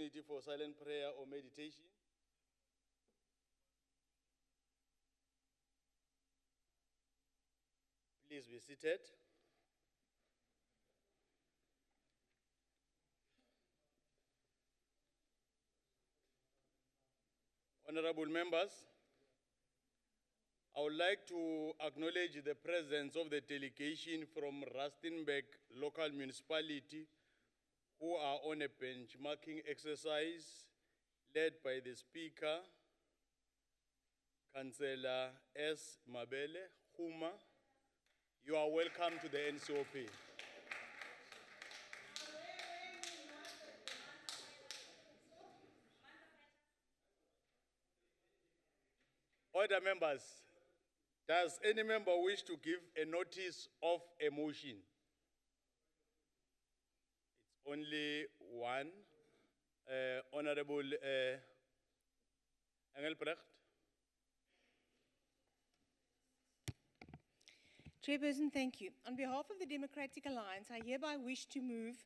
opportunity for silent prayer or meditation. Please be seated. Honorable members, I would like to acknowledge the presence of the delegation from Rustenburg local municipality who are on a benchmarking exercise led by the Speaker, Councillor S. Mabele, Huma. You are welcome to the NCOP. Order members, does any member wish to give a notice of a motion? It's only one. Honorable Engelbrecht. Chairperson, thank you. On behalf of the Democratic Alliance, I hereby wish to move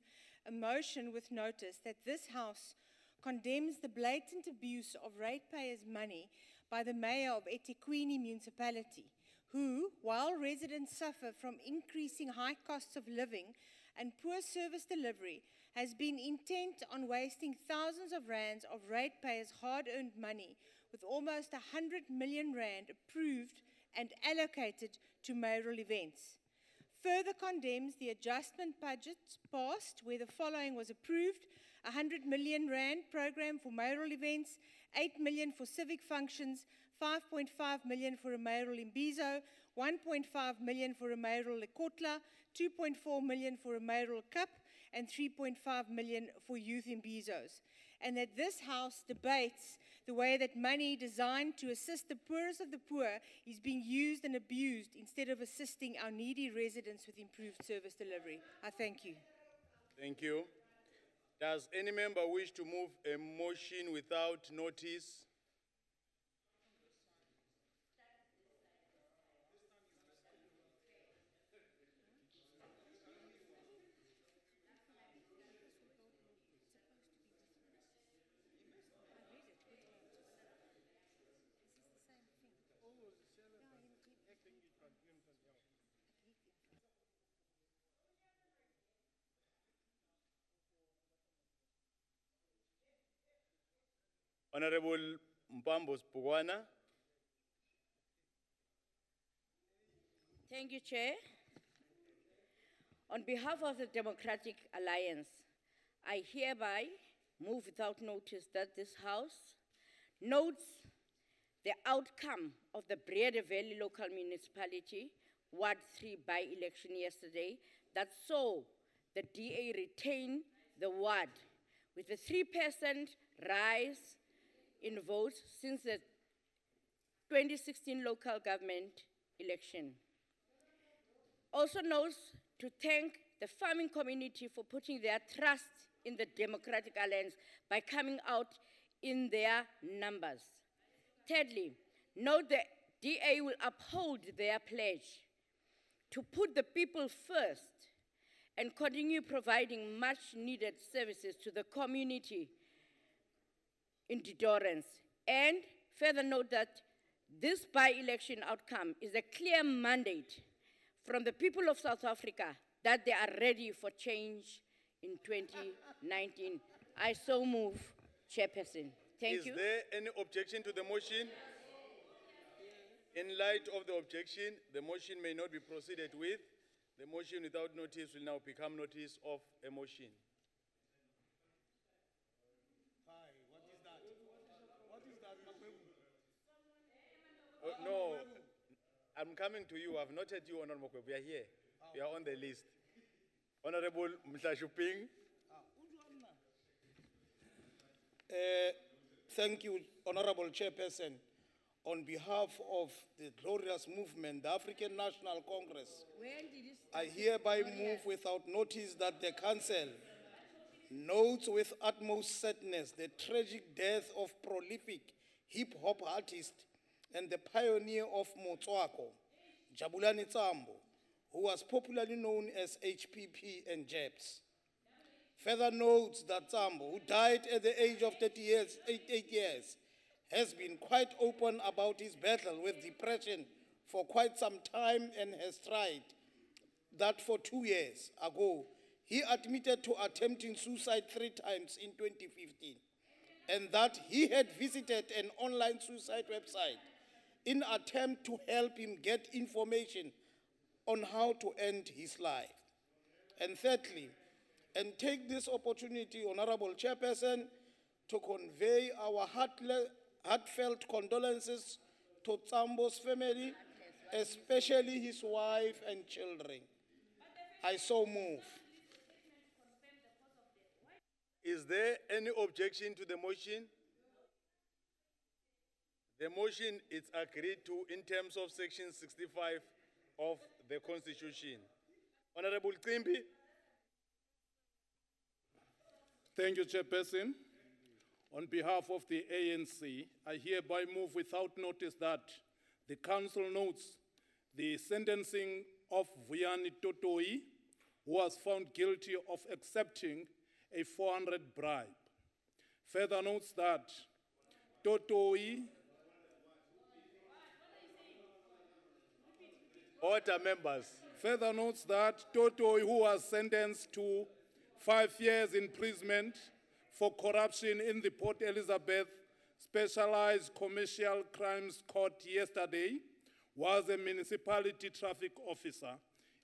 a motion with notice that this House condemns the blatant abuse of ratepayers' money by the Mayor of eThekwini Municipality, who, while residents suffer from increasing high costs of living and poor service delivery, has been intent on wasting thousands of rands of ratepayers' hard-earned money, with almost 100 million rand approved and allocated to mayoral events. Further condemns the adjustment budget passed where the following was approved: 100 million rand program for mayoral events, 8 million for civic functions, 5.5 million for a mayoral imbizo, 1.5 million for a mayoral lekotla, 2.4 million for a mayoral cup, and 3.5 million for youth imbizos. And that this House debates the way that money designed to assist the poorest of the poor is being used and abused instead of assisting our needy residents with improved service delivery. I thank you. Thank you. Does any member wish to move a motion without notice? Honorable Mpambos Pugwana. Thank you, Chair. On behalf of the Democratic Alliance, I hereby move without notice that this House notes the outcome of the Breede Valley Local Municipality Ward 3 by-election yesterday that saw the DA retain the ward with a 3% rise in votes since the 2016 local government election. Also notes to thank the farming community for putting their trust in the Democratic Alliance by coming out in their numbers. Thirdly, note the DA will uphold their pledge to put the people first and continue providing much needed services to the community in Didorens. And further note that this by-election outcome is a clear mandate from the people of South Africa that they are ready for change in 2019. I so move, Chairperson. Thank you. Is there any objection to the motion? In light of the objection, the motion may not be proceeded with. The motion without notice will now become notice of a motion. Hi, what is that? What is that, Oh, no, I'm coming to you. I've noted you, Honorable Mokwe. We are here. We are on the list. Honorable Mhlashuping. Thank you, Honorable Chairperson. On behalf of the glorious movement, the African National Congress, I hereby move without notice that the Council notes with utmost sadness the tragic death of prolific hip-hop artist and the pioneer of Motswako, Jabulani, who was popularly known as HPP and Jabs. further notes that Samba, who died at the age of 8 years, has been quite open about his battle with depression for quite some time and has tried that for 2 years ago. He admitted to attempting suicide 3 times in 2015, and that he had visited an online suicide website in attempt to help him get information on how to end his life. And thirdly, and take this opportunity, Honorable Chairperson, to convey our heartfelt condolences to Sambo's family, especially his wife and children. I so move. Is there any objection to the motion? The motion is agreed to in terms of Section 65 of the Constitution. Honorable Cimbi. Thank you, Chairperson. On behalf of the ANC, I hereby move without notice that the Council notes the sentencing of Vuyani Totoi, who was found guilty of accepting a 400 bribe. Further notes that Totoi Order, members. Further notes that Totoi, who was sentenced to 5 years imprisonment for corruption in the Port Elizabeth Specialized Commercial Crimes Court yesterday, was a municipality traffic officer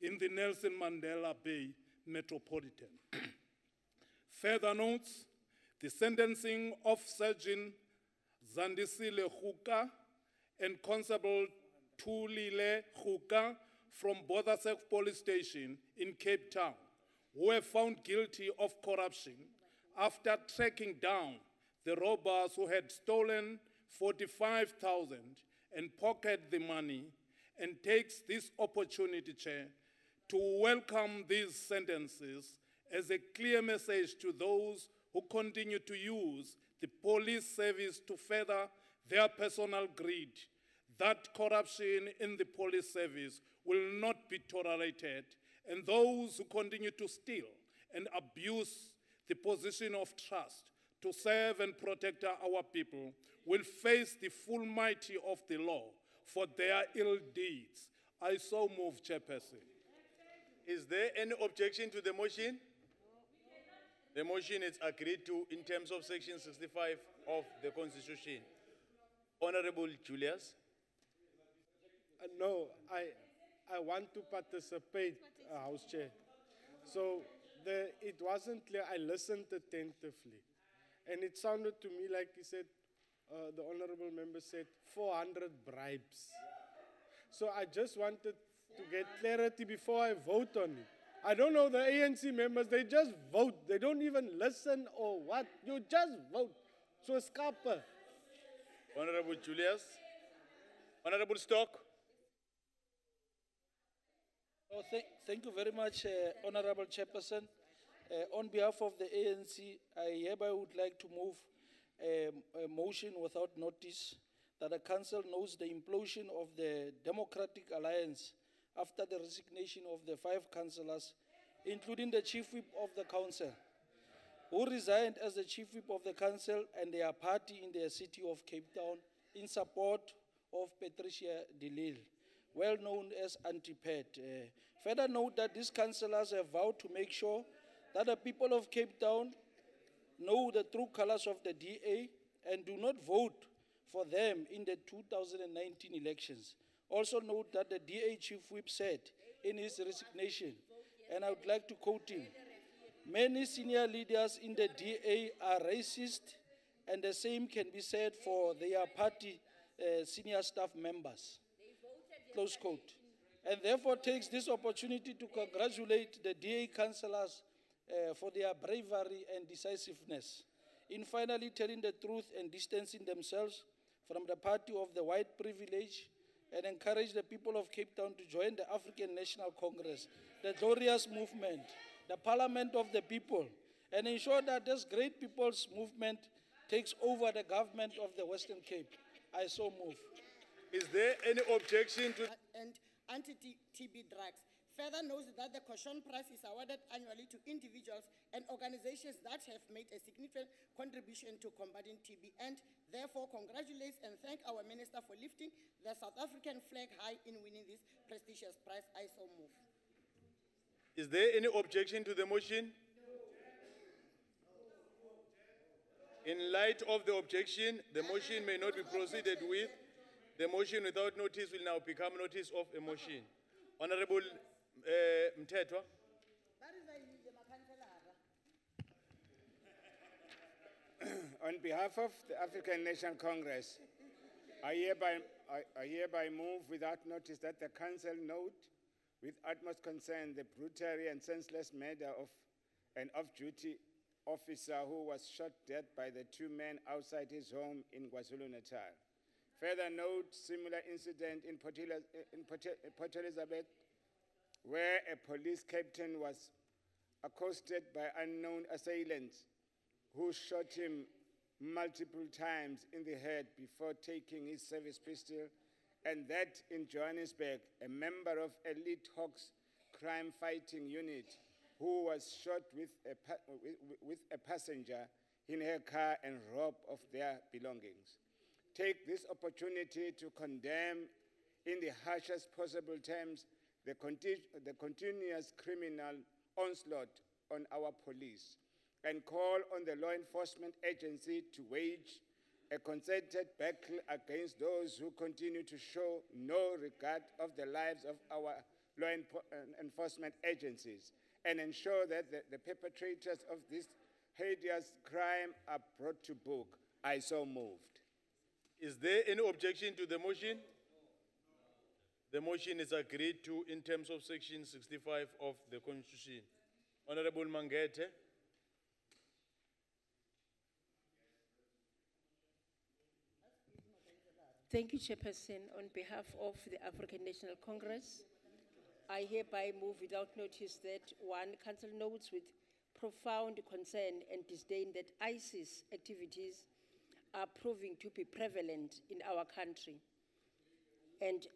in the Nelson Mandela Bay Metropolitan. Further notes the sentencing of Sergeant Zandisile Huka and Constable Tulile Huka from Bothersek Police Station in Cape Town, who were found guilty of corruption after tracking down the robbers who had stolen 45,000 and pocketed the money, and takes this opportunity, Chair, to welcome these sentences as a clear message to those who continue to use the police service to further their personal greed, that corruption in the police service will not be tolerated, and those who continue to steal and abuse the position of trust to serve and protect our people will face the full mighty of the law for their ill deeds. I so move, Chairperson. Is there any objection to the motion? The motion is agreed to in terms of Section 65 of the Constitution. Honorable Julius. No, I want to participate, House Chair. So it wasn't clear. I listened attentively. And it sounded to me like he said, the honorable member said 400 bribes. So I just wanted to get clarity before I vote on it. I don't know the ANC members, they just vote. They don't even listen or what. You just vote. So scapa. Honorable Julius. Honorable Stock. Oh, thank you very much, Honorable Chairperson. On behalf of the ANC, I hereby would like to move a motion without notice that the Council knows the implosion of the Democratic Alliance after the resignation of the 5 councillors, including the Chief Whip of the Council, who resigned as the Chief Whip of the Council and their party in the city of Cape Town in support of Patricia de Lille, well known as Anti-Pat. Further note that these councillors have vowed to make sure that the people of Cape Town know the true colors of the DA and do not vote for them in the 2019 elections. Also note that the DA Chief Whip said in his resignation, and I would like to quote him, "Many senior leaders in the DA are racist, and the same can be said for their party senior staff members." Close quote. And therefore takes this opportunity to congratulate the DA councillors for their bravery and decisiveness in finally telling the truth and distancing themselves from the party of the white privilege, and encourage the people of Cape Town to join the African National Congress, the glorious movement, the parliament of the people, and ensure that this great people's movement takes over the government of the Western Cape. I so move. Is there any objection to... And anti-TB drugs. Further notes that the caution prize is awarded annually to individuals and organizations that have made a significant contribution to combating TB, and therefore congratulates and thank our Minister for lifting the South African flag high in winning this prestigious prize. I so move. Is there any objection to the motion? In light of the objection, the motion may not be proceeded with. The motion without notice will now become notice of a motion. Honorable Mthethwa. On behalf of the African National Congress, I hereby move without notice that the Council note with utmost concern the brutal and senseless murder of an off-duty officer who was shot dead by the two men outside his home in KwaZulu-Natal. Further note similar incident in Port Elizabeth, where a police captain was accosted by unknown assailants who shot him multiple times in the head before taking his service pistol, and that in Johannesburg, a member of Elite Hawks crime fighting unit who was shot with a passenger in her car and robbed of their belongings. Take this opportunity to condemn in the harshest possible terms the continuous criminal onslaught on our police, and call on the law enforcement agency to wage a concerted battle against those who continue to show no regard of the lives of our law enforcement agencies, and ensure that the perpetrators of this hideous crime are brought to book. I so moved. Is there any objection to the motion? The motion is agreed to in terms of Section 65 of the Constitution. Honorable Mangete. Thank you, Chairperson. On behalf of the African National Congress, I hereby move without notice that one, Council notes with profound concern and disdain that ISIS activities are proving to be prevalent in our country. And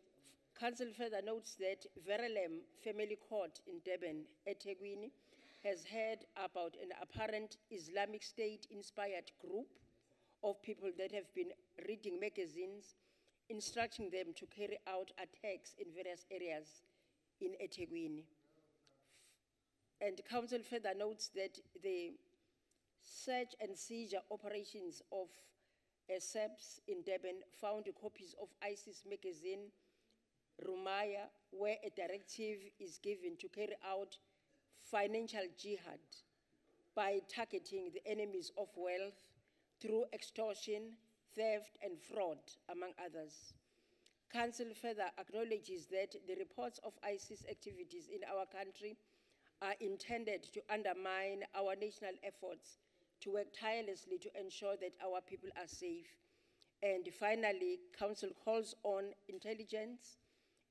Council further notes that Verulam Family Court in Durban, eThekwini, has heard about an apparent Islamic State-inspired group of people that have been reading magazines, instructing them to carry out attacks in various areas in eThekwini. And Council further notes that the search and seizure operations of SAPS in Durban found copies of ISIS magazine, Rumaya, where a directive is given to carry out financial jihad by targeting the enemies of wealth through extortion, theft, and fraud, among others. Council further acknowledges that the reports of ISIS activities in our country are intended to undermine our national efforts to work tirelessly to ensure that our people are safe. And finally, Council calls on intelligence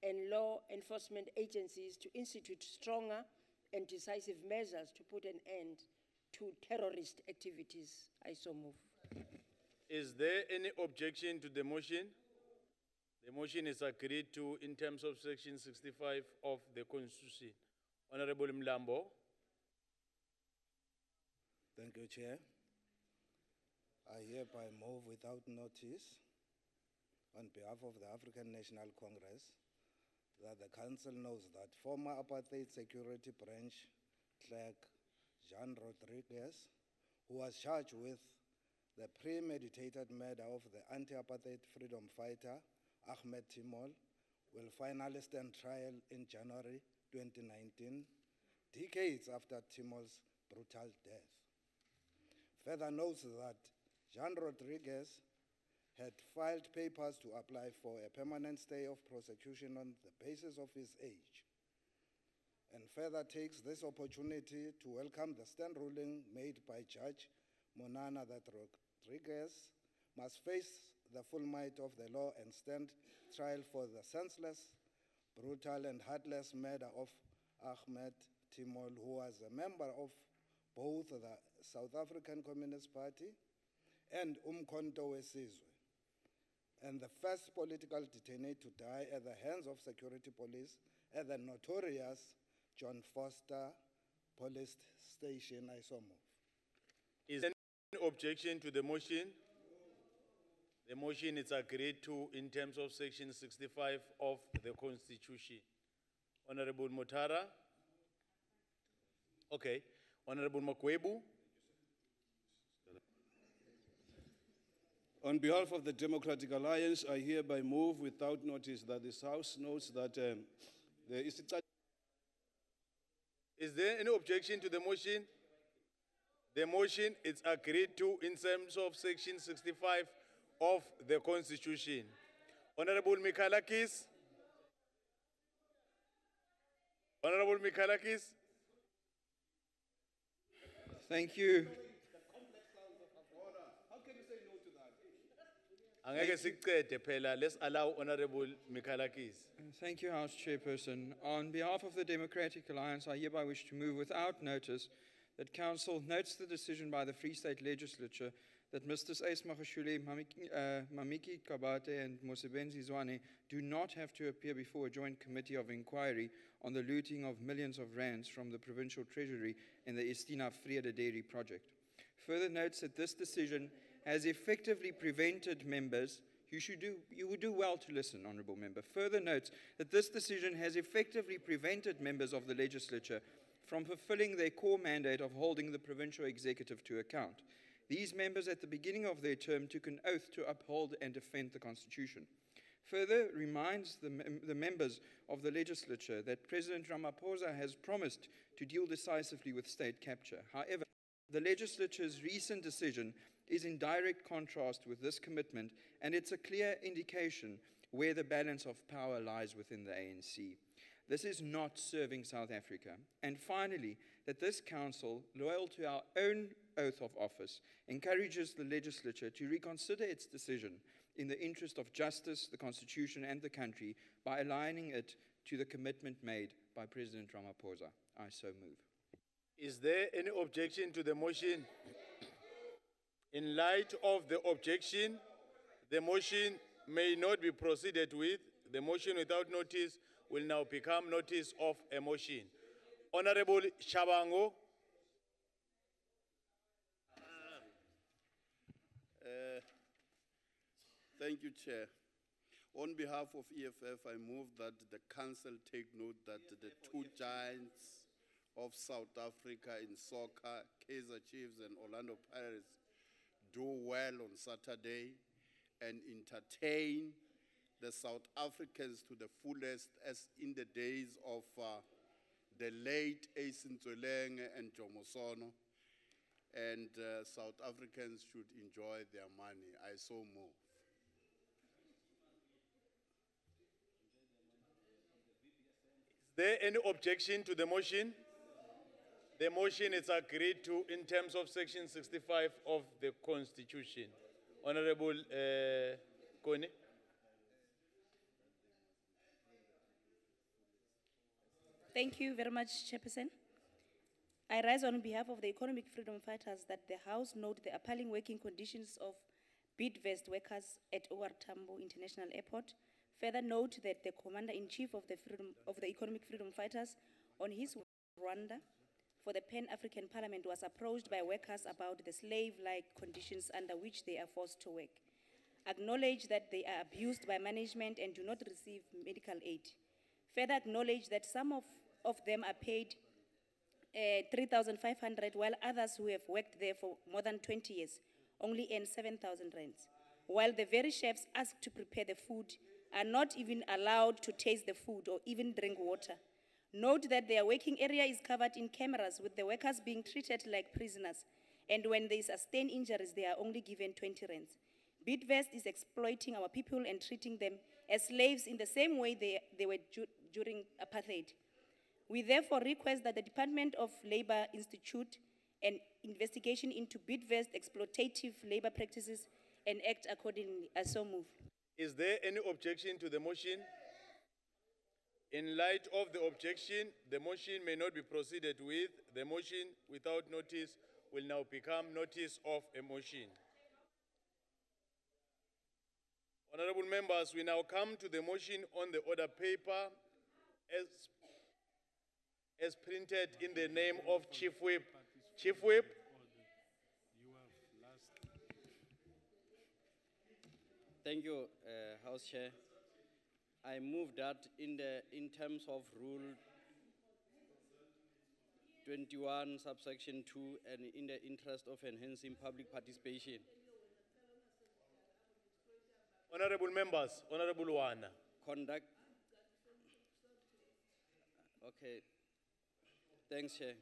and law enforcement agencies to institute stronger and decisive measures to put an end to terrorist activities. I so move. Is there any objection to the motion? The motion is agreed to in terms of Section 65 of the Constitution. Honorable Mlambo. Thank you, Chair. I hereby move without notice on behalf of the African National Congress that the Council knows that former Apartheid Security Branch clerk Jean Rodriguez, who was charged with the premeditated murder of the anti-apartheid freedom fighter Ahmed Timol, will finally stand trial in January 2019, decades after Timol's brutal death. Further notes that Jean Rodriguez had filed papers to apply for a permanent stay of prosecution on the basis of his age, and further takes this opportunity to welcome the stand ruling made by Judge Monana that Rodriguez must face the full might of the law and stand trial for the senseless, brutal, and heartless murder of Ahmed Timol, who was a member of both the South African Communist Party and Umkhonto weSizwe, and the first political detainee to die at the hands of security police at the notorious John Foster Police Station. I so move. Is there any objection to the motion? The motion is agreed to in terms of section 65 of the Constitution. Honorable Mutara? Okay. Honorable Makwebu? On behalf of the Democratic Alliance, I hereby move without notice that this House notes that there is a... Is there any objection to the motion? The motion is agreed to in terms of section 65 of the Constitution. Honorable Mikalakis? Honorable Mikalakis? Thank you. Angeke sikuqede phela. Let's allow Honorable Mikalakis. Thank you, House Chairperson. On behalf of the Democratic Alliance, I hereby wish to move without notice that Council notes the decision by the Free State Legislature that Mr. Ace Magashule, Mamiki Kabate, and Mosebenzi Zwane do not have to appear before a joint committee of inquiry on the looting of millions of rands from the provincial treasury in the Estina Vrede Dairy project. Further notes that this decision has effectively prevented members, you would do well to listen, Honourable Member. Further notes that this decision has effectively prevented members of the legislature from fulfilling their core mandate of holding the provincial executive to account. These members at the beginning of their term took an oath to uphold and defend the Constitution. Further reminds the members of the legislature that President Ramaphosa has promised to deal decisively with state capture. However, the legislature's recent decision is in direct contrast with this commitment, and it's a clear indication where the balance of power lies within the ANC. This is not serving South Africa. And finally, that this council, loyal to our own oath of office, encourages the legislature to reconsider its decision in the interest of justice, the Constitution, and the country by aligning it to the commitment made by President Ramaphosa. I so move. Is there any objection to the motion? In light of the objection, the motion may not be proceeded with. The motion without notice will now become notice of a motion. Honorable Shabango. Thank you, Chair. On behalf of EFF, I move that the Council take note that the two giants of South Africa in soccer, Kaizer Chiefs and Orlando Pirates, do well on Saturday and entertain the South Africans to the fullest as in the days of the late Ace Ntsolenge and Jomosono. And South Africans should enjoy their money. I so move. Is there any objection to the motion? The motion is agreed to in terms of section 65 of the Constitution. Honorable Kone. Thank you very much, Chairperson. I rise on behalf of the economic freedom fighters that the House note the appalling working conditions of Bidvest workers at OR Tambo International Airport. Further note that the Commander-in-Chief of the Economic Freedom Fighters on his Rwanda for the Pan-African Parliament was approached by workers about the slave-like conditions under which they are forced to work. Acknowledge that they are abused by management and do not receive medical aid. Further acknowledge that some of them are paid 3,500 while others who have worked there for more than 20 years only earn 7,000 rands. While the very chefs asked to prepare the food are not even allowed to taste the food or even drink water. Note that their working area is covered in cameras with the workers being treated like prisoners, and when they sustain injuries, they are only given 20 rands. Bidvest is exploiting our people and treating them as slaves in the same way they were during apartheid. We therefore request that the Department of Labor institute an investigation into Bidvest exploitative labor practices and act accordingly. I so move. Is there any objection to the motion? In light of the objection, the motion may not be proceeded with. The motion without notice will now become notice of a motion. Honorable members, we now come to the motion on the order paper as printed in the name of Chief Whip. Chief Whip. Thank you, House Chair. I move that in terms of Rule 21, subsection 2, and in the interest of enhancing public participation. Honorable members, Honorable Wana. Conduct. Okay. Thanks, Chair.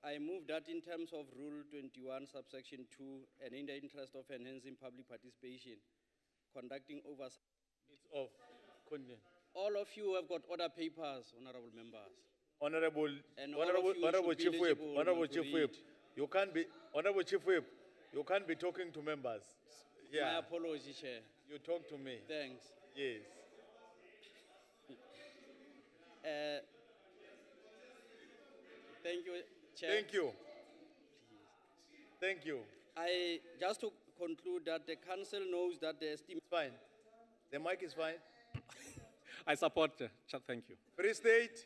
I move that in terms of Rule 21, subsection 2, and in the interest of enhancing public participation, conducting oversight. It's off. Continue. All of you have got order papers, honorable members. Honorable, And all of you Honorable should be Chief Whip, eligible Honorable to Chief Whip, read. you can't be, Honorable Chief Whip, you can't be talking to members. My Yeah, apology, Chair. you talk to me. Thanks. Yes. Thank you, Chair. Thank you. Thank you. I just to conclude that the council knows that the estimate. Fine. The mic is fine. I support. Thank you. Free State,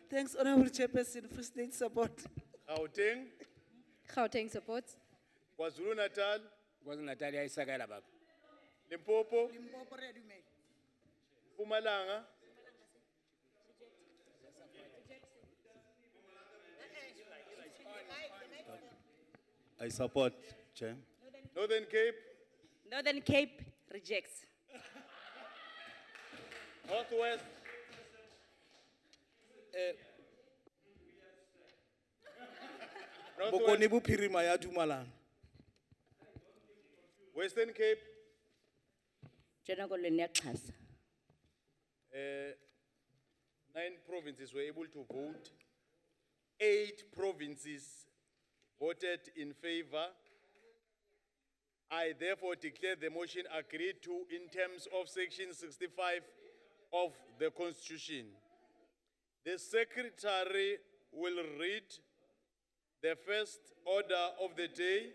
Thanks, Honorable Chairperson, for state support. Gauteng, Gauteng supports. KwaZulu Natal, KwaZulu-Natal iyayisakela baba. Limpopo, Limpopo re a dumela. Mpumalanga, I support, Chair. Northern Cape, Northern Cape rejects. Northwest, Bokoni Bophirima ya dumalana. Western Cape, Jenako Leneaxhasa. 9 provinces were able to vote. 8 provinces voted in favor. I therefore declare the motion agreed to in terms of Section 65 of the Constitution. The Secretary will read the first order of the day.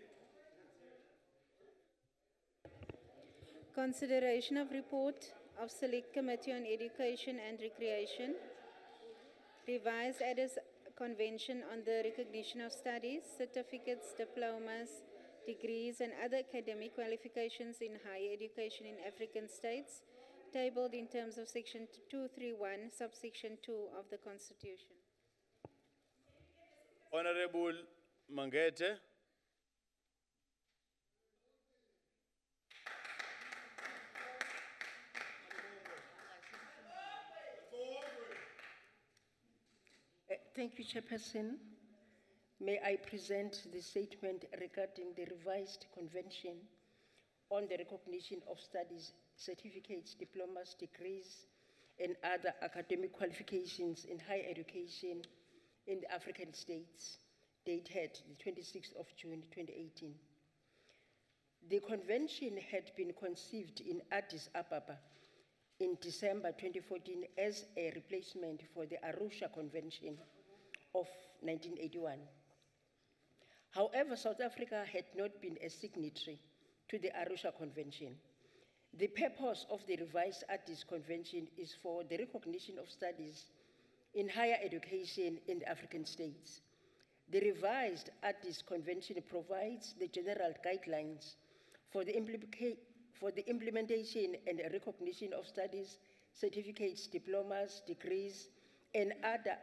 Consideration of report of Select Committee on Education and Recreation, revised Addis Convention on the Recognition of Studies, Certificates, Diplomas, Degrees, and other academic qualifications in higher education in African states, tabled in terms of Section 231, subsection 2 of the Constitution. Honorable Mangete. Thank you, Chairperson. May I present the statement regarding the revised convention on the recognition of studies, certificates, diplomas, degrees, and other academic qualifications in higher education in the African states, dated the 26th of June, 2018. The convention had been conceived in Addis Ababa in December 2014 as a replacement for the Arusha Convention of 1981. However, South Africa had not been a signatory to the Arusha Convention. The purpose of the revised Addis Convention is for the recognition of studies in higher education in the African states. The revised Addis Convention provides the general guidelines for the implementation and recognition of studies, certificates, diplomas, degrees, and other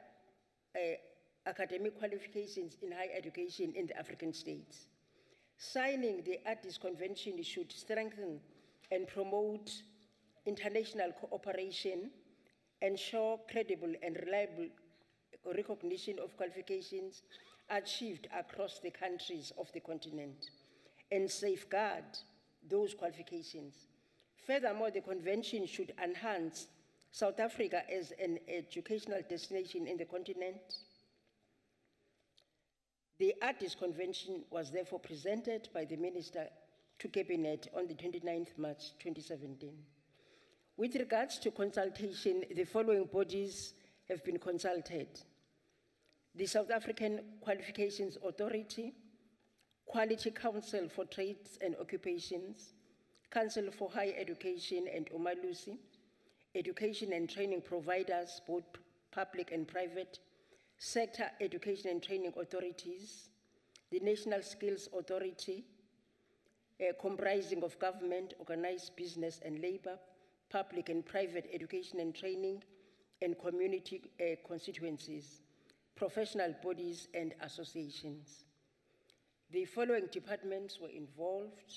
academic qualifications in higher education in the African states. Signing the Addis Convention should strengthen and promote international cooperation, ensure credible and reliable recognition of qualifications achieved across the countries of the continent, and safeguard those qualifications. Furthermore, the convention should enhance South Africa as an educational destination in the continent. The Addis Convention was therefore presented by the Minister to Cabinet on the 29th March 2017. With regards to consultation, the following bodies have been consulted: the South African Qualifications Authority, Quality Council for Trades and Occupations, Council for Higher Education and Umalusi, Education and Training Providers, both public and private sector education and training authorities, the National Skills Authority, comprising of government, organized business and labor, public and private education and training, and community constituencies, professional bodies and associations. The following departments were involved: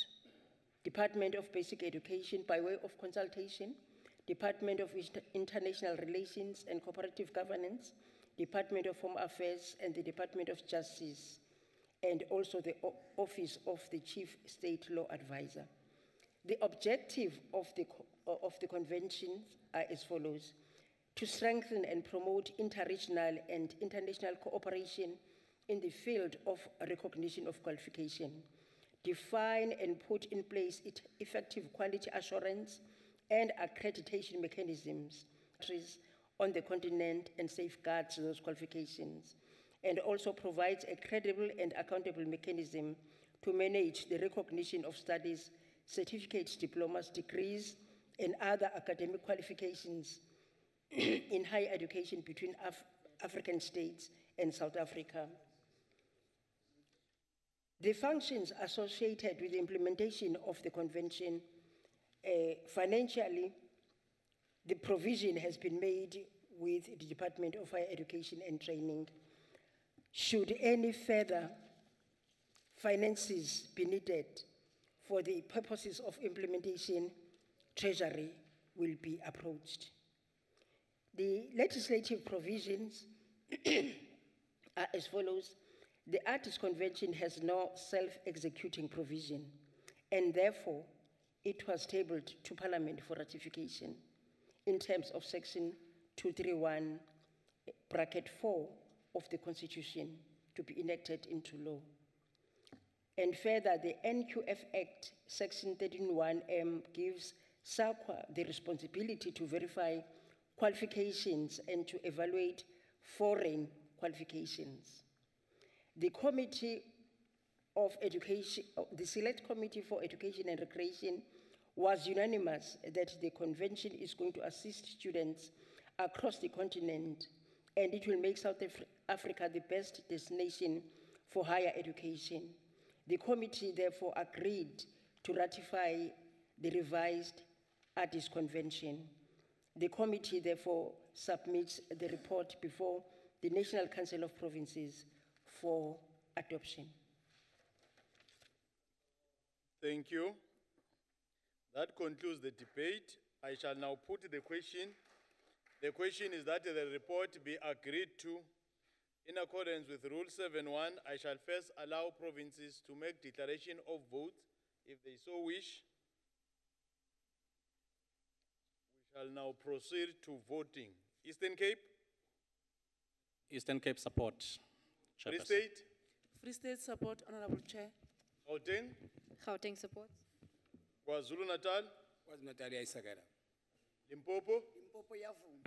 Department of Basic Education by way of consultation, Department of International Relations and Cooperative Governance, Department of Home Affairs, and the Department of Justice, and also the Office of the Chief State Law Advisor. The objective of the conventions are as follows: to strengthen and promote interregional and international cooperation in the field of recognition of qualification, define and put in place effective quality assurance and accreditation mechanisms on the continent and safeguards those qualifications, and also provides a credible and accountable mechanism to manage the recognition of studies, certificates, diplomas, degrees, and other academic qualifications in higher education between African states and South Africa. The functions associated with the implementation of the convention, financially, the provision has been made with the Department of Higher Education and Training. Should any further finances be needed for the purposes of implementation, Treasury will be approached. The legislative provisions are as follows. The Artists' Convention has no self-executing provision, and therefore it was tabled to Parliament for ratification in terms of Section 231, bracket 4 of the Constitution to be enacted into law. And further, the NQF Act, Section 13(1)M, gives SAQA the responsibility to verify qualifications and to evaluate foreign qualifications. The Committee of Education, the Select Committee for Education and Recreation was unanimous that the convention is going to assist students across the continent, and it will make South Africa the best destination for higher education. The committee therefore agreed to ratify the revised Artists' Convention. The committee therefore submits the report before the National Council of Provinces for adoption. Thank you. That concludes the debate. I shall now put the question. The question is that the report be agreed to. In accordance with Rule 7.1, I shall first allow provinces to make declaration of votes if they so wish. We shall now proceed to voting. Eastern Cape? Eastern Cape support. Free State? Free State support, Honorable Chair. Gauteng? Gauteng support. KwaZulu-Natal? KwaZulu-Natal iyayisakela. Limpopo? Limpopo yavuma.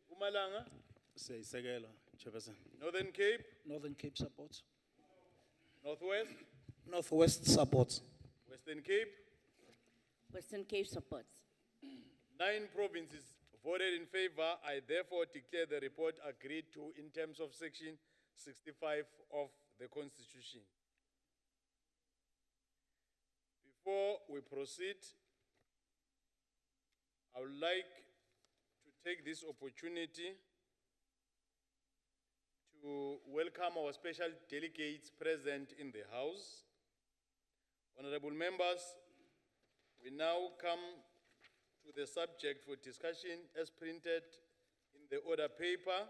Mpumalanga? Siyayisekela, Chairperson. Northern Cape? Northern Cape support. Northwest? Northwest support. Western Cape? Western Cape supports. 9 provinces voted in favor. I therefore declare the report agreed to in terms of Section 65 of the Constitution. Before we proceed, I would like to take this opportunity to welcome our special delegates present in the House. Honorable members, we now come to the subject for discussion as printed in the order paper.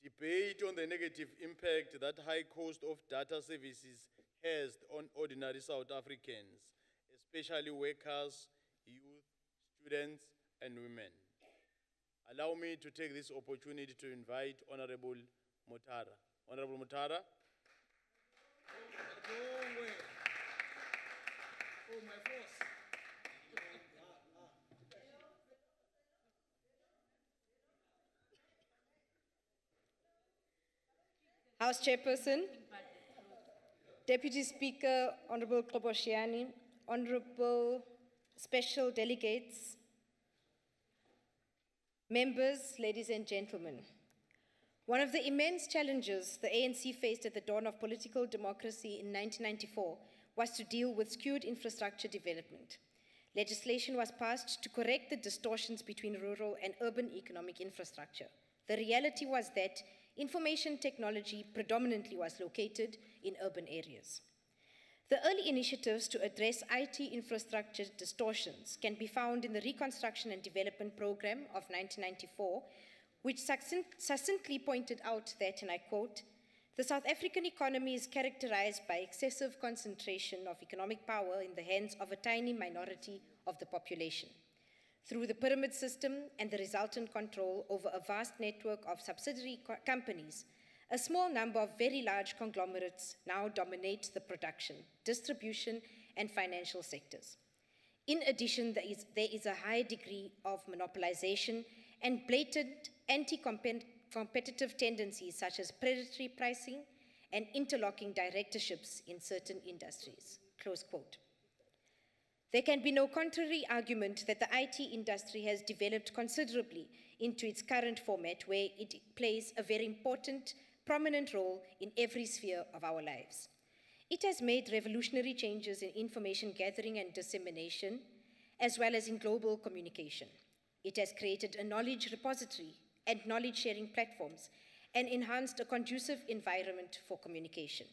Debate on the negative impact that high cost of data services has on ordinary South Africans, especially workers, youth, students, and women. Allow me to take this opportunity to invite Honorable Motara. Honorable Motara. House Chairperson, Deputy Speaker, Honorable Koboshiani, Honorable Special Delegates, Members, ladies and gentlemen, one of the immense challenges the ANC faced at the dawn of political democracy in 1994 was to deal with skewed infrastructure development. Legislation was passed to correct the distortions between rural and urban economic infrastructure. The reality was that information technology predominantly was located in urban areas. The early initiatives to address IT infrastructure distortions can be found in the Reconstruction and Development Program of 1994, which succinctly pointed out that, and I quote, "The South African economy is characterized by excessive concentration of economic power in the hands of a tiny minority of the population. Through the pyramid system and the resultant control over a vast network of subsidiary companies, a small number of very large conglomerates now dominate the production, distribution, and financial sectors. In addition, there is a high degree of monopolization and blatant anti-competitive tendencies such as predatory pricing and interlocking directorships in certain industries." Close quote. There can be no contrary argument that the IT industry has developed considerably into its current format, where it plays a very important, prominent role in every sphere of our lives. It has made revolutionary changes in information gathering and dissemination, as well as in global communication. It has created a knowledge repository and knowledge-sharing platforms and enhanced a conducive environment for communication.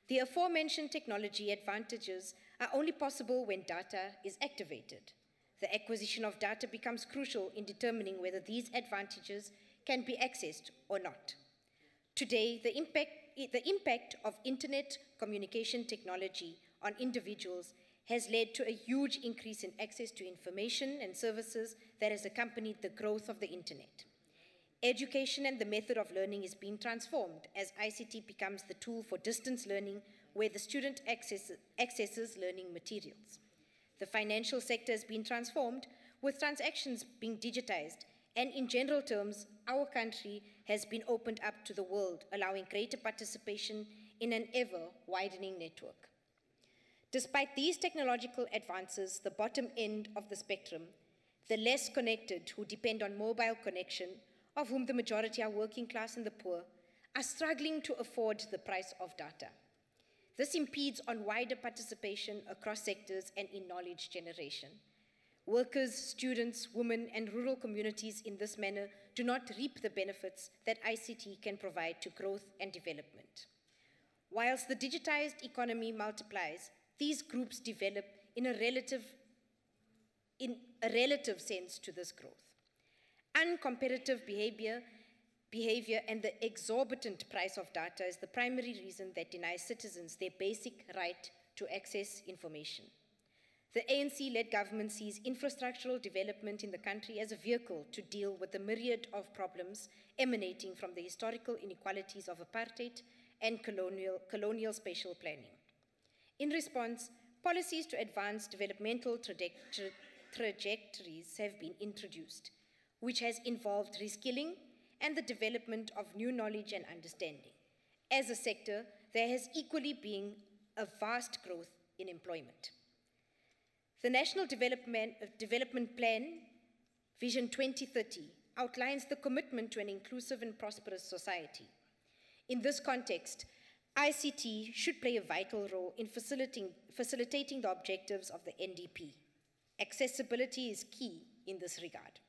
The aforementioned technology advantages are only possible when data is activated. The acquisition of data becomes crucial in determining whether these advantages can be accessed or not. Today, the impact of internet communication technology on individuals has led to a huge increase in access to information and services that has accompanied the growth of the internet. Education and the method of learning is being transformed as ICT becomes the tool for distance learning where the student accesses learning materials. The financial sector has been transformed with transactions being digitized, and in general terms, our country has been opened up to the world, allowing greater participation in an ever-widening network. Despite these technological advances, the bottom end of the spectrum, the less connected who depend on mobile connection, of whom the majority are working class and the poor, are struggling to afford the price of data. This impedes on wider participation across sectors and in knowledge generation. Workers, students, women, and rural communities in this manner do not reap the benefits that ICT can provide to growth and development. Whilst the digitized economy multiplies, these groups develop in a relative sense to this growth. Uncompetitive behavior and the exorbitant price of data is the primary reason that denies citizens their basic right to access information. The ANC-led government sees infrastructural development in the country as a vehicle to deal with the myriad of problems emanating from the historical inequalities of apartheid and colonial spatial planning. In response, policies to advance developmental trajectories have been introduced, which has involved reskilling and the development of new knowledge and understanding. As a sector, there has equally been a vast growth in employment. The National Development Plan, Vision 2030, outlines the commitment to an inclusive and prosperous society. In this context, ICT should play a vital role in facilitating the objectives of the NDP. Accessibility is key in this regard.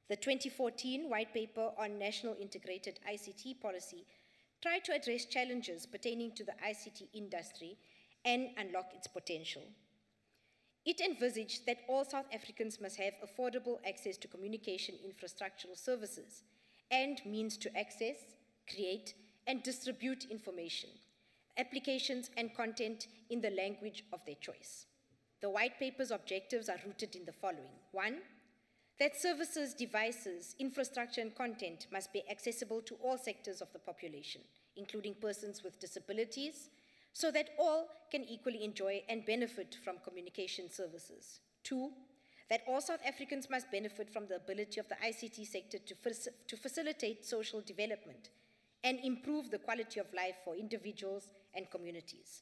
The 2014 White Paper on National Integrated ICT Policy tried to address challenges pertaining to the ICT industry and unlock its potential. It envisaged that all South Africans must have affordable access to communication infrastructural services and means to access, create, and distribute information, applications, and content in the language of their choice. The White Paper's objectives are rooted in the following. 1, that services, devices, infrastructure, and content must be accessible to all sectors of the population, including persons with disabilities, so that all can equally enjoy and benefit from communication services. 2, that all South Africans must benefit from the ability of the ICT sector to facilitate social development and improve the quality of life for individuals and communities.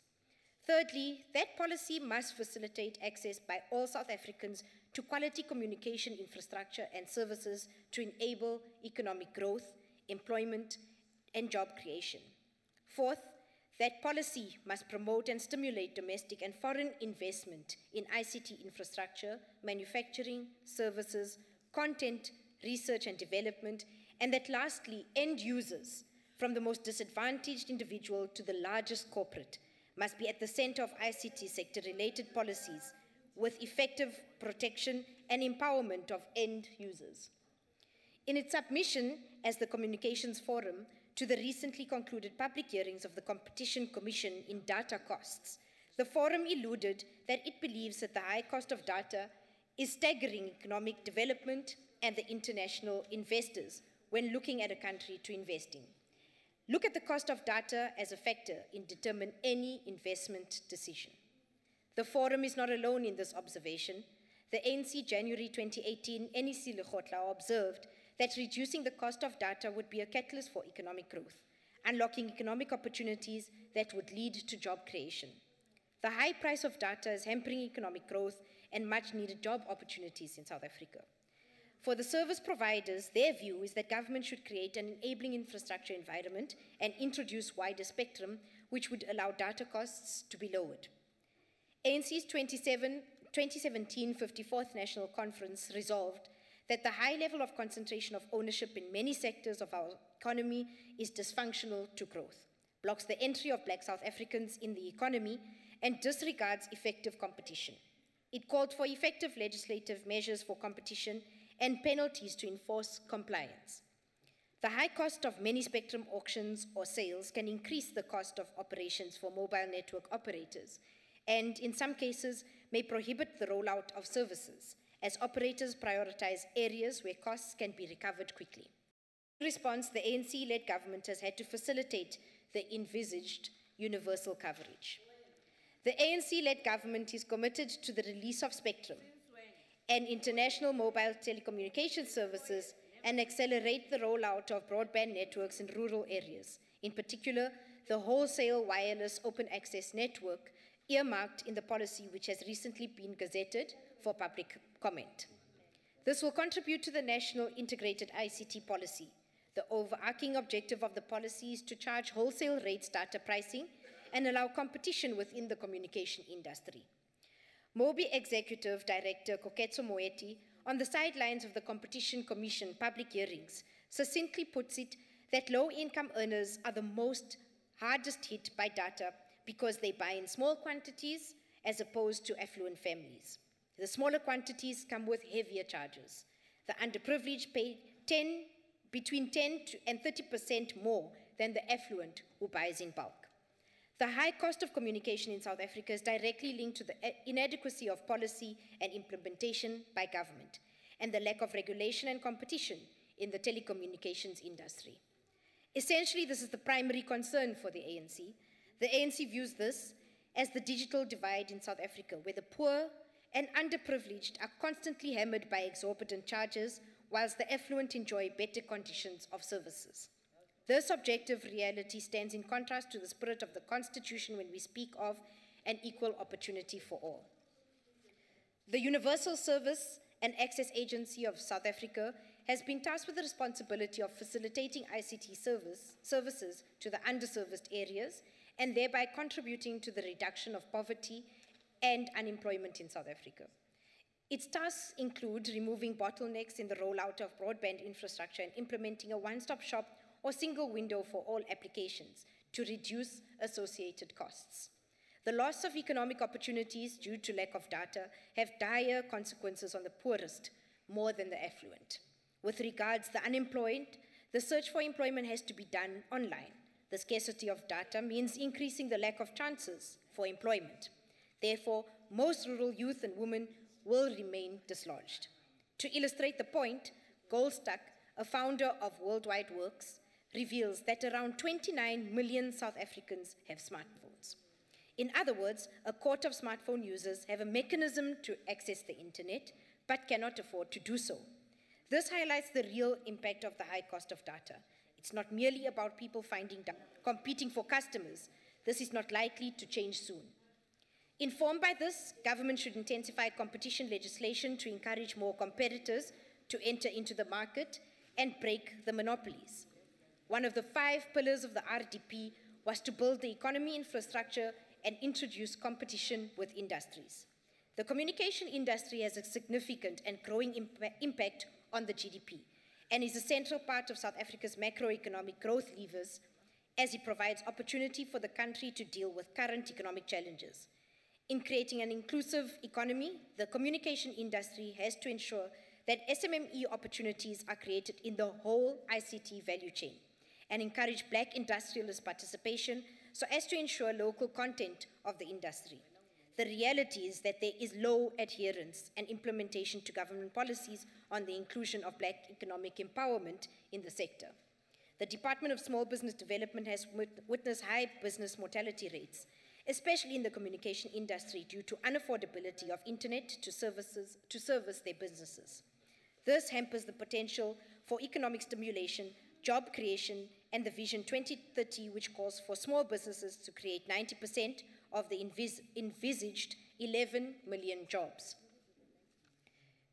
Thirdly, that policy must facilitate access by all South Africans to quality communication infrastructure and services to enable economic growth, employment, and job creation. Fourth, that policy must promote and stimulate domestic and foreign investment in ICT infrastructure, manufacturing, services, content, research and development, and that lastly, end users, from the most disadvantaged individual to the largest corporate, must be at the center of ICT sector-related policies with effective protection and empowerment of end users. In its submission as the Communications Forum to the recently concluded public hearings of the Competition Commission in data costs, the forum alluded that it believes that the high cost of data is staggering economic development and the international investors when looking at a country to invest in. Look at the cost of data as a factor in determining any investment decision. The forum is not alone in this observation. The ANC January 2018 NEC Lekgotla observed that reducing the cost of data would be a catalyst for economic growth, unlocking economic opportunities that would lead to job creation. The high price of data is hampering economic growth and much needed job opportunities in South Africa. For the service providers, their view is that government should create an enabling infrastructure environment and introduce wider spectrum, which would allow data costs to be lowered. ANC's 2017 54th National Conference resolved that the high level of concentration of ownership in many sectors of our economy is dysfunctional to growth, blocks the entry of Black South Africans in the economy, and disregards effective competition. It called for effective legislative measures for competition and penalties to enforce compliance. The high cost of many spectrum auctions or sales can increase the cost of operations for mobile network operators, and in some cases may prohibit the rollout of services, as operators prioritize areas where costs can be recovered quickly. In response, the ANC-led government has had to facilitate the envisaged universal coverage. The ANC-led government is committed to the release of spectrum and international mobile telecommunication services and accelerate the rollout of broadband networks in rural areas, in particular the wholesale wireless open access network earmarked in the policy which has recently been gazetted for public comment. This will contribute to the national integrated ICT policy. The overarching objective of the policy is to charge wholesale rates data pricing and allow competition within the communication industry. MOBI Executive Director Koketso Moeti, on the sidelines of the Competition Commission public hearings, succinctly puts it that low-income earners are the most hardest hit by data because they buy in small quantities as opposed to affluent families. The smaller quantities come with heavier charges. The underprivileged pay between 10 and 30% more than the affluent who buys in bulk. The high cost of communication in South Africa is directly linked to the inadequacy of policy and implementation by government, and the lack of regulation and competition in the telecommunications industry. Essentially, this is the primary concern for the ANC. The ANC views this as the digital divide in South Africa, where the poor and underprivileged are constantly hammered by exorbitant charges, whilst the affluent enjoy better conditions of services. This objective reality stands in contrast to the spirit of the Constitution when we speak of an equal opportunity for all. The Universal Service and Access Agency of South Africa has been tasked with the responsibility of facilitating ICT services to the underserviced areas and thereby contributing to the reduction of poverty and unemployment in South Africa. Its tasks include removing bottlenecks in the rollout of broadband infrastructure and implementing a one-stop shop or single window for all applications to reduce associated costs. The loss of economic opportunities due to lack of data have dire consequences on the poorest more than the affluent. With regards to the unemployed, the search for employment has to be done online. The scarcity of data means increasing the lack of chances for employment. Therefore, most rural youth and women will remain dislodged. To illustrate the point, Goldstuck, a founder of Worldwide Works, reveals that around 29 million South Africans have smartphones. In other words, a quarter of smartphone users have a mechanism to access the internet, but cannot afford to do so. This highlights the real impact of the high cost of data. It's not merely about people competing for customers. This is not likely to change soon. Informed by this, government should intensify competition legislation to encourage more competitors to enter into the market and break the monopolies. One of the 5 pillars of the RDP was to build the economy infrastructure and introduce competition with industries. The communication industry has a significant and growing impact on the GDP and is a central part of South Africa's macroeconomic growth levers as it provides opportunity for the country to deal with current economic challenges. In creating an inclusive economy, the communication industry has to ensure that SMME opportunities are created in the whole ICT value chain and encourage Black industrialist participation so as to ensure local content of the industry. The reality is that there is low adherence and implementation to government policies on the inclusion of Black economic empowerment in the sector. The Department of Small Business Development has witnessed high business mortality rates, especially in the communication industry due to unaffordability of internet to service their businesses. This hampers the potential for economic stimulation, job creation, and the Vision 2030, which calls for small businesses to create 90% of the envisaged 11 million jobs.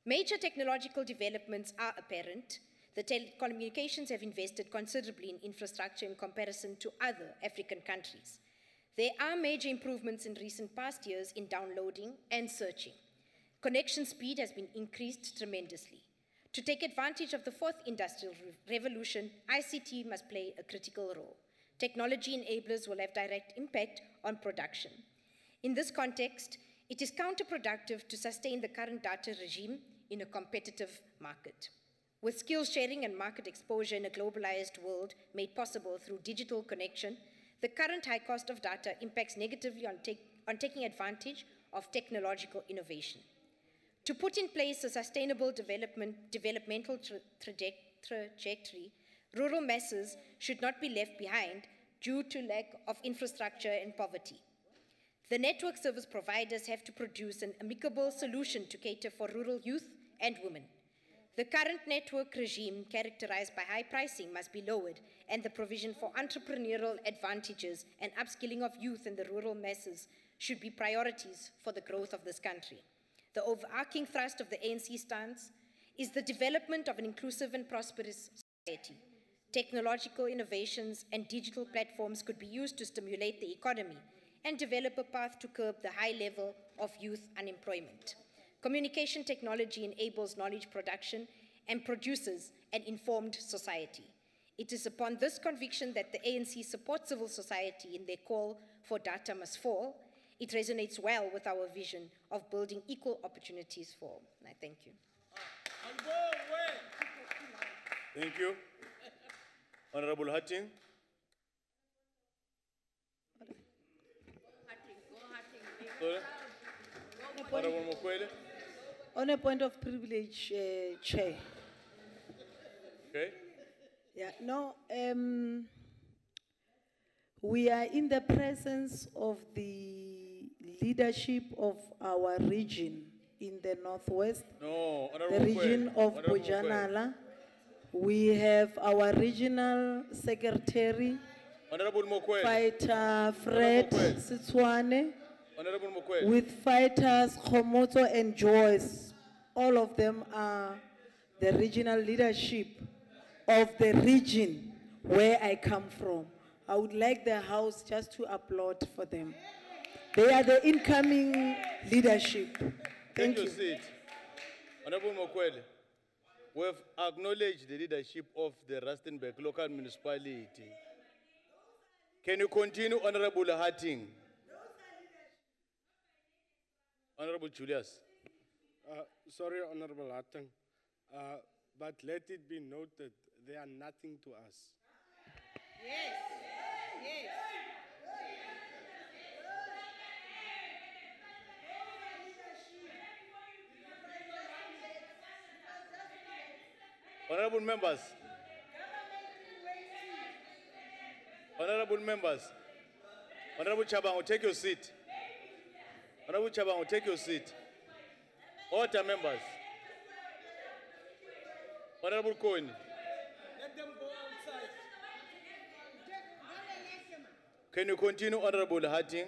Major technological developments are apparent. The telecommunications have invested considerably in infrastructure in comparison to other African countries. There are major improvements in recent past years in downloading and searching. Connection speed has been increased tremendously. To take advantage of the 4th industrial revolution, ICT must play a critical role. Technology enablers will have direct impact on production. In this context, it is counterproductive to sustain the current data regime in a competitive market. With skills sharing and market exposure in a globalized world made possible through digital connection, the current high cost of data impacts negatively on taking advantage of technological innovation. To put in place a sustainable developmental trajectory, rural masses should not be left behind due to lack of infrastructure and poverty. The network service providers have to produce an amicable solution to cater for rural youth and women. The current network regime, characterized by high pricing, must be lowered, and the provision for entrepreneurial advantages and upskilling of youth in the rural masses should be priorities for the growth of this country. The overarching thrust of the ANC stance is the development of an inclusive and prosperous society. Technological innovations and digital platforms could be used to stimulate the economy and develop a path to curb the high level of youth unemployment. Communication technology enables knowledge production and produces an informed society. It is upon this conviction that the ANC supports civil society in their call for data must fall. It resonates well with our vision of building equal opportunities for all. I thank you. Thank you. Honorable Hatting. Sorry. Honorable Mokwele. On a point of privilege, Chair. Okay. Yeah, no, we are in the presence of the leadership of our region in the Northwest, No, the Honorable region Mokwele. of Honorable Mokwele. Bujanala. We have our regional secretary, Honorable Mokwele. Fighter Fred Mokwele. Sitswane, Honorable Mokwele. with fighters Khomoto and Joyce. All of them are the regional leadership of the region where I come from. I would like the House just to applaud for them. They are the incoming leadership. Thank Take your you. seat. Honorable Mokwele, we have acknowledged the leadership of the Rustenburg local municipality. Can you continue, Honorable Hatting? Honorable Julius. Sorry, Honorable Hatting, but let it be noted, they are nothing to us. Yes. Yes. Honorable members. Honorable members. Honorable Chabango, take your seat. Honorable Chabango, take your seat. Order, members. Honorable Cohen. Let them go outside. Can you continue, Honorable Hatting?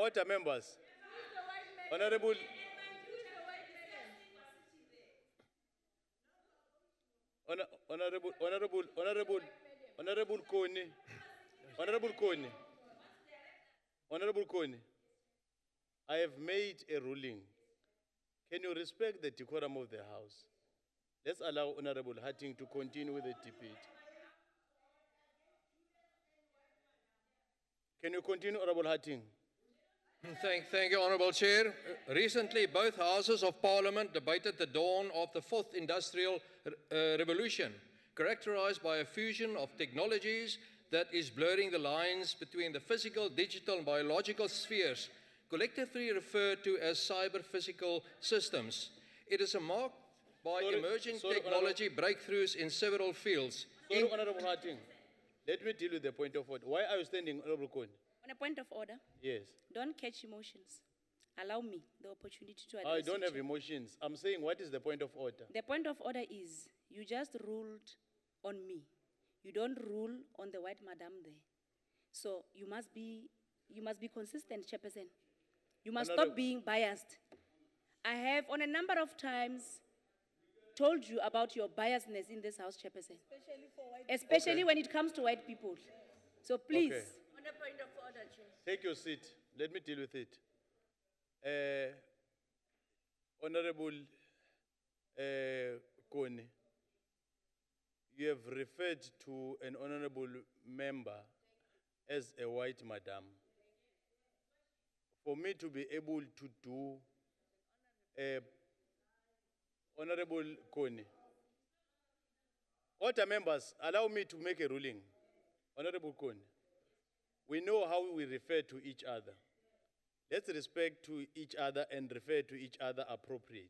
order members. Honorable. Honorable Kone. Honorable Kone. Honorable Kone. I have made a ruling. Can you respect the decorum of the House? Let's allow Honorable Hatting to continue with the debate. Can you continue, Honorable Hatting? Thank you, Honourable Chair. Recently, both houses of Parliament debated the dawn of the fourth industrial revolution, characterized by a fusion of technologies that is blurring the lines between the physical, digital, and biological spheres, collectively referred to as cyber-physical systems. It is marked by emerging technology breakthroughs in several fields. Sorry, Honorable Hatting. Let me deal with the point of order. Why are you standing, Honorable Kone? On a point of order, Yes. don't catch emotions. Allow me the opportunity to address I don't you, have Chair. emotions. I'm saying, what is the point of order? The point of order is, you just ruled on me. You don't rule on the white madam there. So you must be consistent, Chairperson. You must stop being biased. I have, on a number of times, told you about your biasness in this House, Chairperson. Especially when it comes to white people. So please. Okay. On a point of order, Chair. Take your seat. Let me deal with it. Honorable Kone, you have referred to an honorable member as a white madam. For me to be able to do, Honorable Kone, order members, allow me to make a ruling. Honorable Kone, we know how we refer to each other. Let's respect to each other and refer to each other appropriately.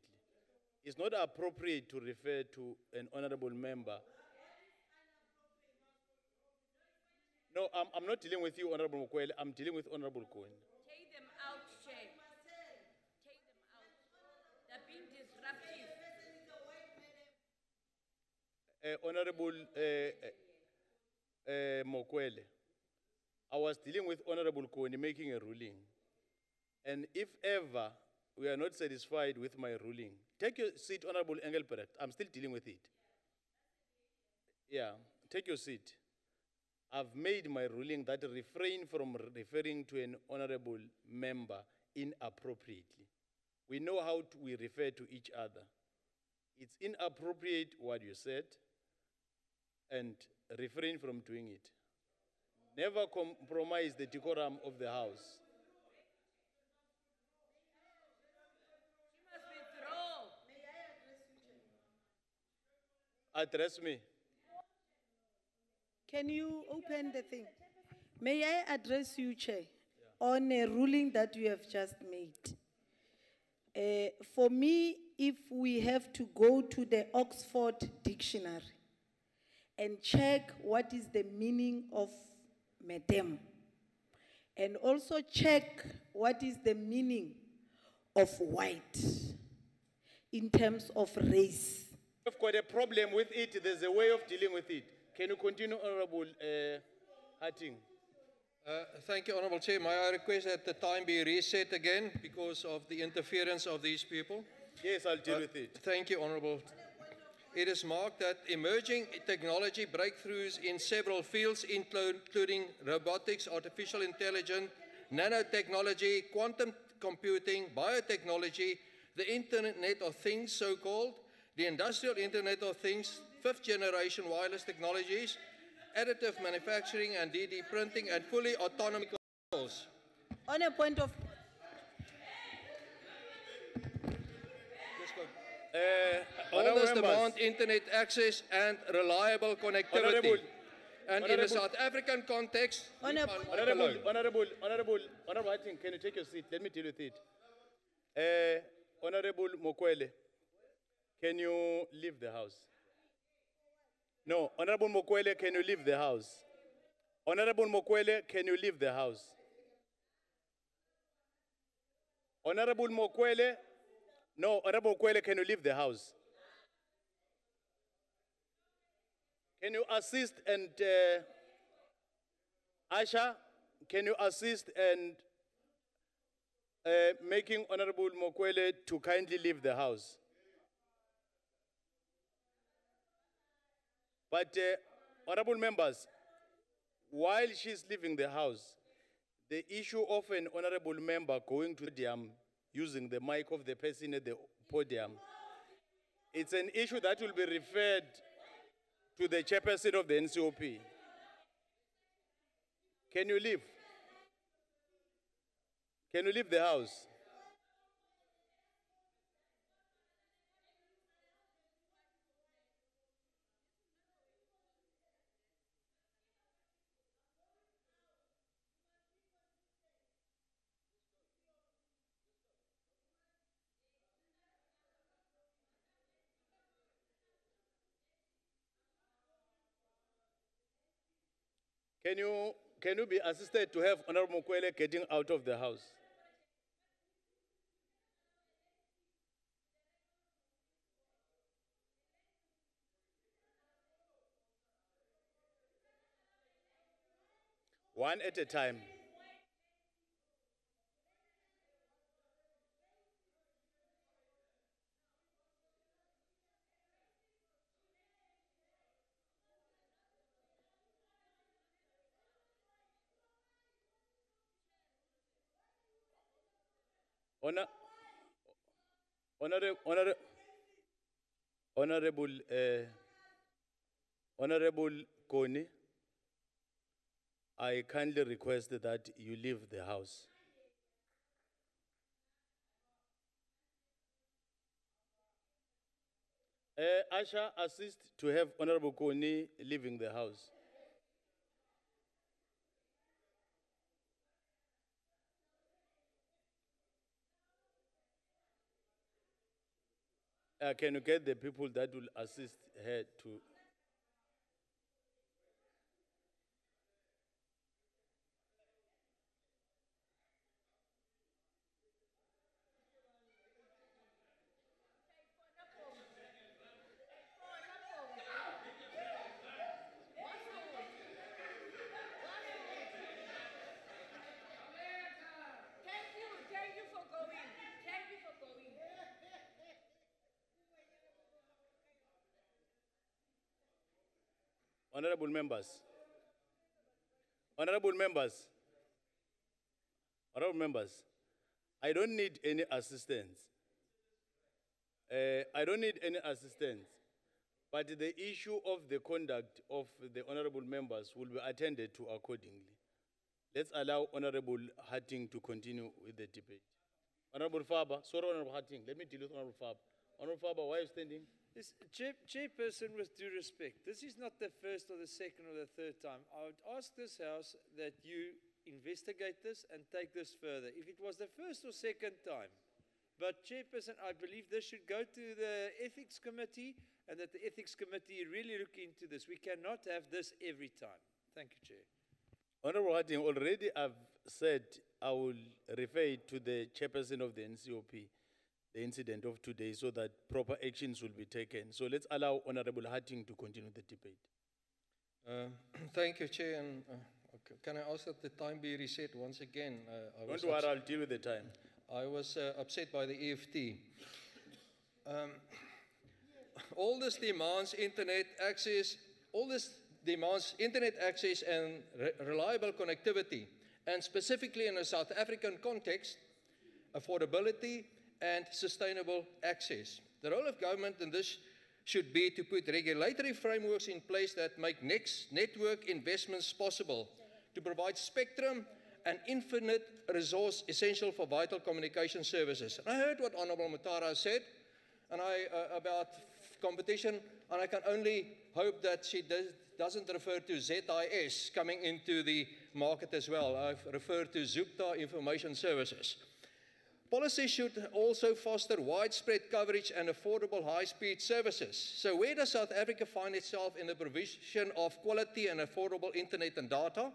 It's not appropriate to refer to an honorable member. No, I'm not dealing with you, Honorable Mokwele. I'm dealing with Honorable Kone. Take them out, Chair. Take them out. They're being disruptive. Honorable Mokwele, I was dealing with Honorable Kone making a ruling. And if ever we are not satisfied with my ruling, take your seat, Honorable Engelbrecht. I'm still dealing with it. Yeah, take your seat. I've made my ruling that refrain from referring to an honorable member inappropriately. We know how we refer to each other. It's inappropriate what you said, and refrain from doing it. Never compromise the decorum of the House. Address me. Can you open the thing? May I address you, Chair, on a ruling that you have just made? For me, if we have to go to the Oxford Dictionary and check what is the meaning of madam, and also check what is the meaning of white in terms of race. I've got a problem with it. There's a way of dealing with it. Can you continue, Honorable Hatting? Thank you, Honourable Chair. May I request that the time be reset again because of the interference of these people? Yes, I'll deal with it. Thank you, Honourable. It is marked that emerging technology breakthroughs in several fields, including robotics, artificial intelligence, nanotechnology, quantum computing, biotechnology, the Internet of Things, so-called, the Industrial Internet of Things, fifth-generation wireless technologies, additive manufacturing and 3D printing, and fully autonomous vehicles. On a point of... All this demand internet access and reliable connectivity. And in a South African context, Honorable Hatting, can you take your seat? Let me deal with it. Honorable Mokwele, can you leave the House? No, Honorable Mokwele, can you leave the House? Honorable Mokwele, can you leave the House? Honorable Mokwele, no, Honorable Mokwele, can you leave the House? Can you assist and, Asha, can you assist and making Honorable Mokwele to kindly leave the house. But, honorable members, while she's leaving the house, the issue of an honorable member going to the podium using the mic of the person at the podium, it's an issue that will be referred to the chairperson of the NCOP. Can you leave? Can you leave the house? Can you be assisted to have Honorable Mokwele getting out of the house? One at a time. Honorable Koni, I kindly request that you leave the house. Asha, assist to have Honorable Koni leaving the house. Can you get the people that will assist her to? Thank you for going. Thank you for going. Honorable members. Honorable members. Honorable members. I don't need any assistance. I don't need any assistance. But the issue of the conduct of the honorable members will be attended to accordingly. Let's allow Honorable Hatting to continue with the debate. Honorable Faber, sorry, Honorable Hatting, let me deal with Honorable Faber. Honorable Faber, why are you standing? Chairperson, with due respect, this is not the first or the second or the third time. I would ask this House that you investigate this and take this further. If it was the first or second time, but Chairperson, I believe this should go to the Ethics Committee and that the Ethics Committee really look into this. We cannot have this every time. Thank you, Chair. Honorable Hatting, already I've said I will refer it to the chairperson of the NCOP, the incident of today, so that proper actions will be taken. So let's allow Honorable Hatting to continue the debate. Thank you, Chair. And, can I ask that the time be reset once again? Don't worry, I'll deal with the time. I was upset by the EFT. All this demands internet access, and reliable connectivity, and specifically in a South African context, affordability and sustainable access. The role of government in this should be to put regulatory frameworks in place that make network investments possible, to provide spectrum and infinite resource essential for vital communication services. And I heard what Honorable Mutara said about competition, and I can only hope that she doesn't refer to ZIS coming into the market as well. I've referred to Zupta Information Services. Policy should also foster widespread coverage and affordable high-speed services. So where does South Africa find itself in the provision of quality and affordable internet and data?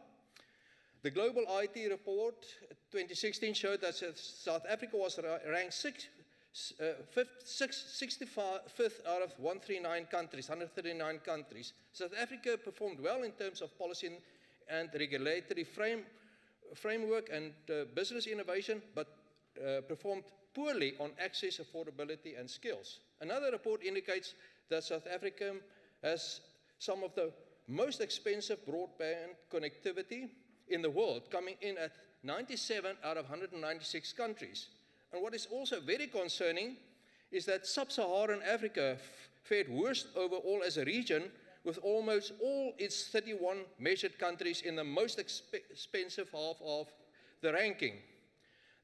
The Global IT Report 2016 showed that South Africa was ranked 65th out of 139 countries. South Africa performed well in terms of policy and regulatory framework and business innovation, but performed poorly on access, affordability, and skills. Another report indicates that South Africa has some of the most expensive broadband connectivity in the world, coming in at 97 out of 196 countries. And what is also very concerning is that sub-Saharan Africa fared worst overall as a region, with almost all its 31 measured countries in the most expensive half of the ranking.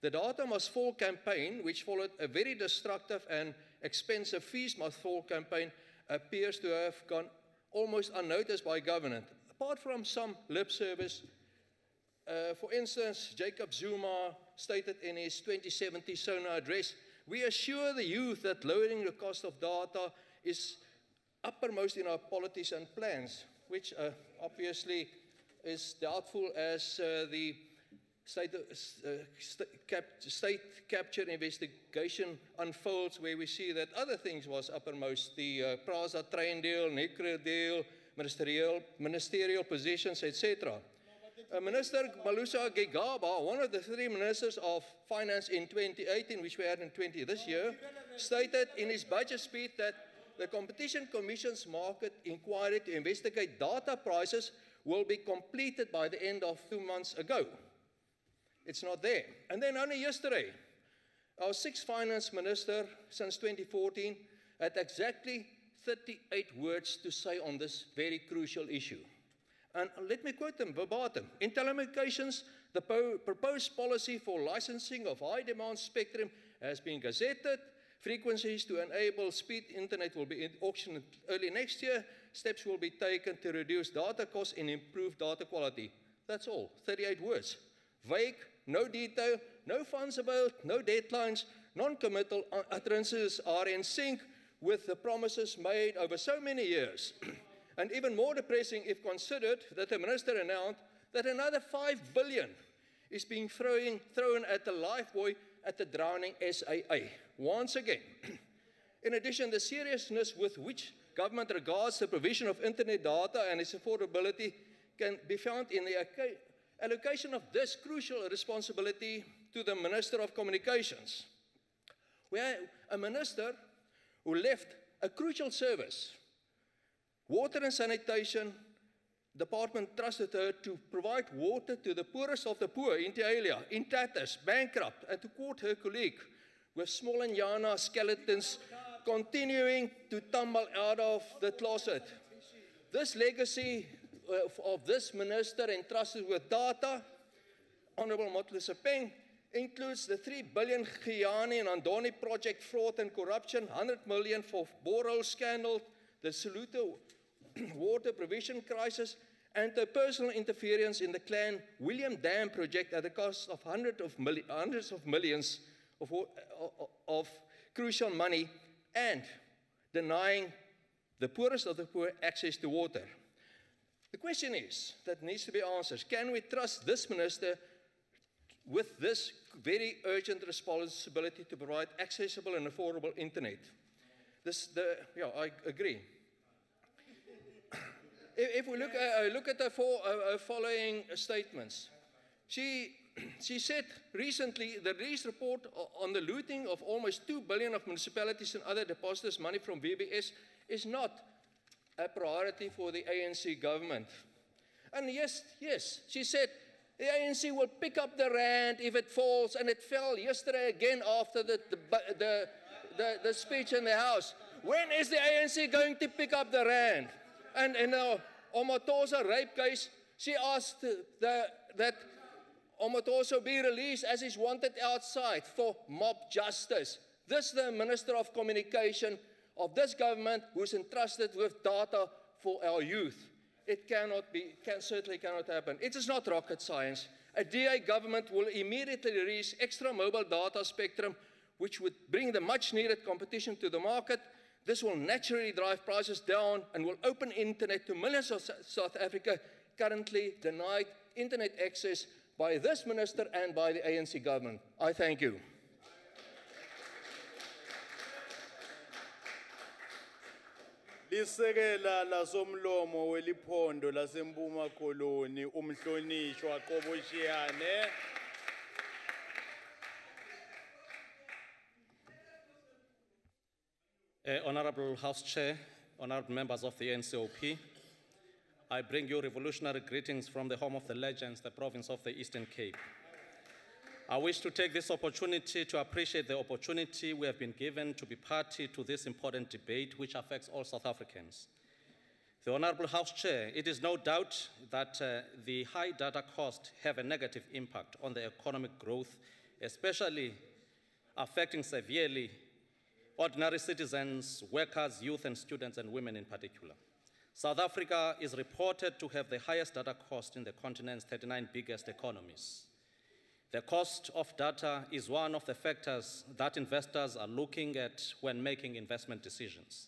The Data Must Fall campaign, which followed a very destructive and expensive Fees Must Fall campaign, appears to have gone almost unnoticed by government. Apart from some lip service, for instance, Jacob Zuma stated in his 2017 SONA address, "We assure the youth that lowering the cost of data is uppermost in our policies and plans," which obviously is doubtful as the state capture investigation unfolds, where we see that other things was uppermost, the Prasa train deal, nuclear deal, ministerial positions, etc. Minister Malusi Gigaba, one of the 3 ministers of finance in 2018, which we had in this year, stated in his budget speech that the Competition Commission's market inquiry to investigate data prices will be completed by the end of 2 months ago. It's not there. And then only yesterday, our 6th finance minister since 2014 had exactly 38 words to say on this very crucial issue. And let me quote them verbatim. In telecommunications, the proposed policy for licensing of high-demand spectrum has been gazetted. Frequencies to enable speed internet will be in auction early next year. Steps will be taken to reduce data costs and improve data quality. That's all, 38 words. Vague, no detail, no funds available, no deadlines, non-committal utterances are in sync with the promises made over so many years. And even more depressing if considered that the minister announced that another 5 billion is being thrown at the lifebuoy at the drowning SAA. Once again. In addition, the seriousness with which government regards the provision of internet data and its affordability can be found in the allocation of this crucial responsibility to the Minister of Communications. We have a minister who left a crucial service. Water and Sanitation Department trusted her to provide water to the poorest of the poor, inter alia, in tatters, bankrupt, and to court her colleague, with small and Yana skeletons continuing to tumble out of the closet. This legacy of this minister entrusted with data, Honorable Motlusepeng, includes the 3 billion Giyani and Andoni project fraud and corruption, 100 million for borehole scandal, the Saluto water provision crisis, and the personal interference in the Clan William Dam project at the cost of hundreds of millions of crucial money, and denying the poorest of the poor access to water. The question is, that needs to be answered, can we trust this minister with this very urgent responsibility to provide accessible and affordable internet? I agree. If we look at the following statements, she said recently the released report on the looting of almost 2 billion of municipalities and other depositors' money from VBS is not a priority for the ANC government. And yes, she said the ANC will pick up the rand if it falls, and it fell yesterday again after the speech in the House. When is the ANC going to pick up the rand? And in the Omatosa rape case, she asked that Omatosa be released as he's wanted outside for mob justice. This is the Minister of Communication of this government who's entrusted with data for our youth. It certainly cannot happen. It is not rocket science. A DA government will immediately release extra mobile data spectrum, which would bring the much needed competition to the market. This will naturally drive prices down and will open internet to millions of South Africa currently denied internet access by this minister and by the ANC government. I thank you. Lisekela lasomlomo weliphondo lasempuma koloni umhlonishwa Qoboshiane. Honorable House Chair, honorable members of the NCOP, I bring you revolutionary greetings from the home of the legends, the province of the Eastern Cape. I wish to take this opportunity to appreciate the opportunity we have been given to be party to this important debate which affects all South Africans. The Honorable House Chair, it is no doubt that the high data costs have a negative impact on the economic growth, especially affecting severely ordinary citizens, workers, youth, and students, and women in particular. South Africa is reported to have the highest data cost in the continent's 39 biggest economies. The cost of data is one of the factors that investors are looking at when making investment decisions.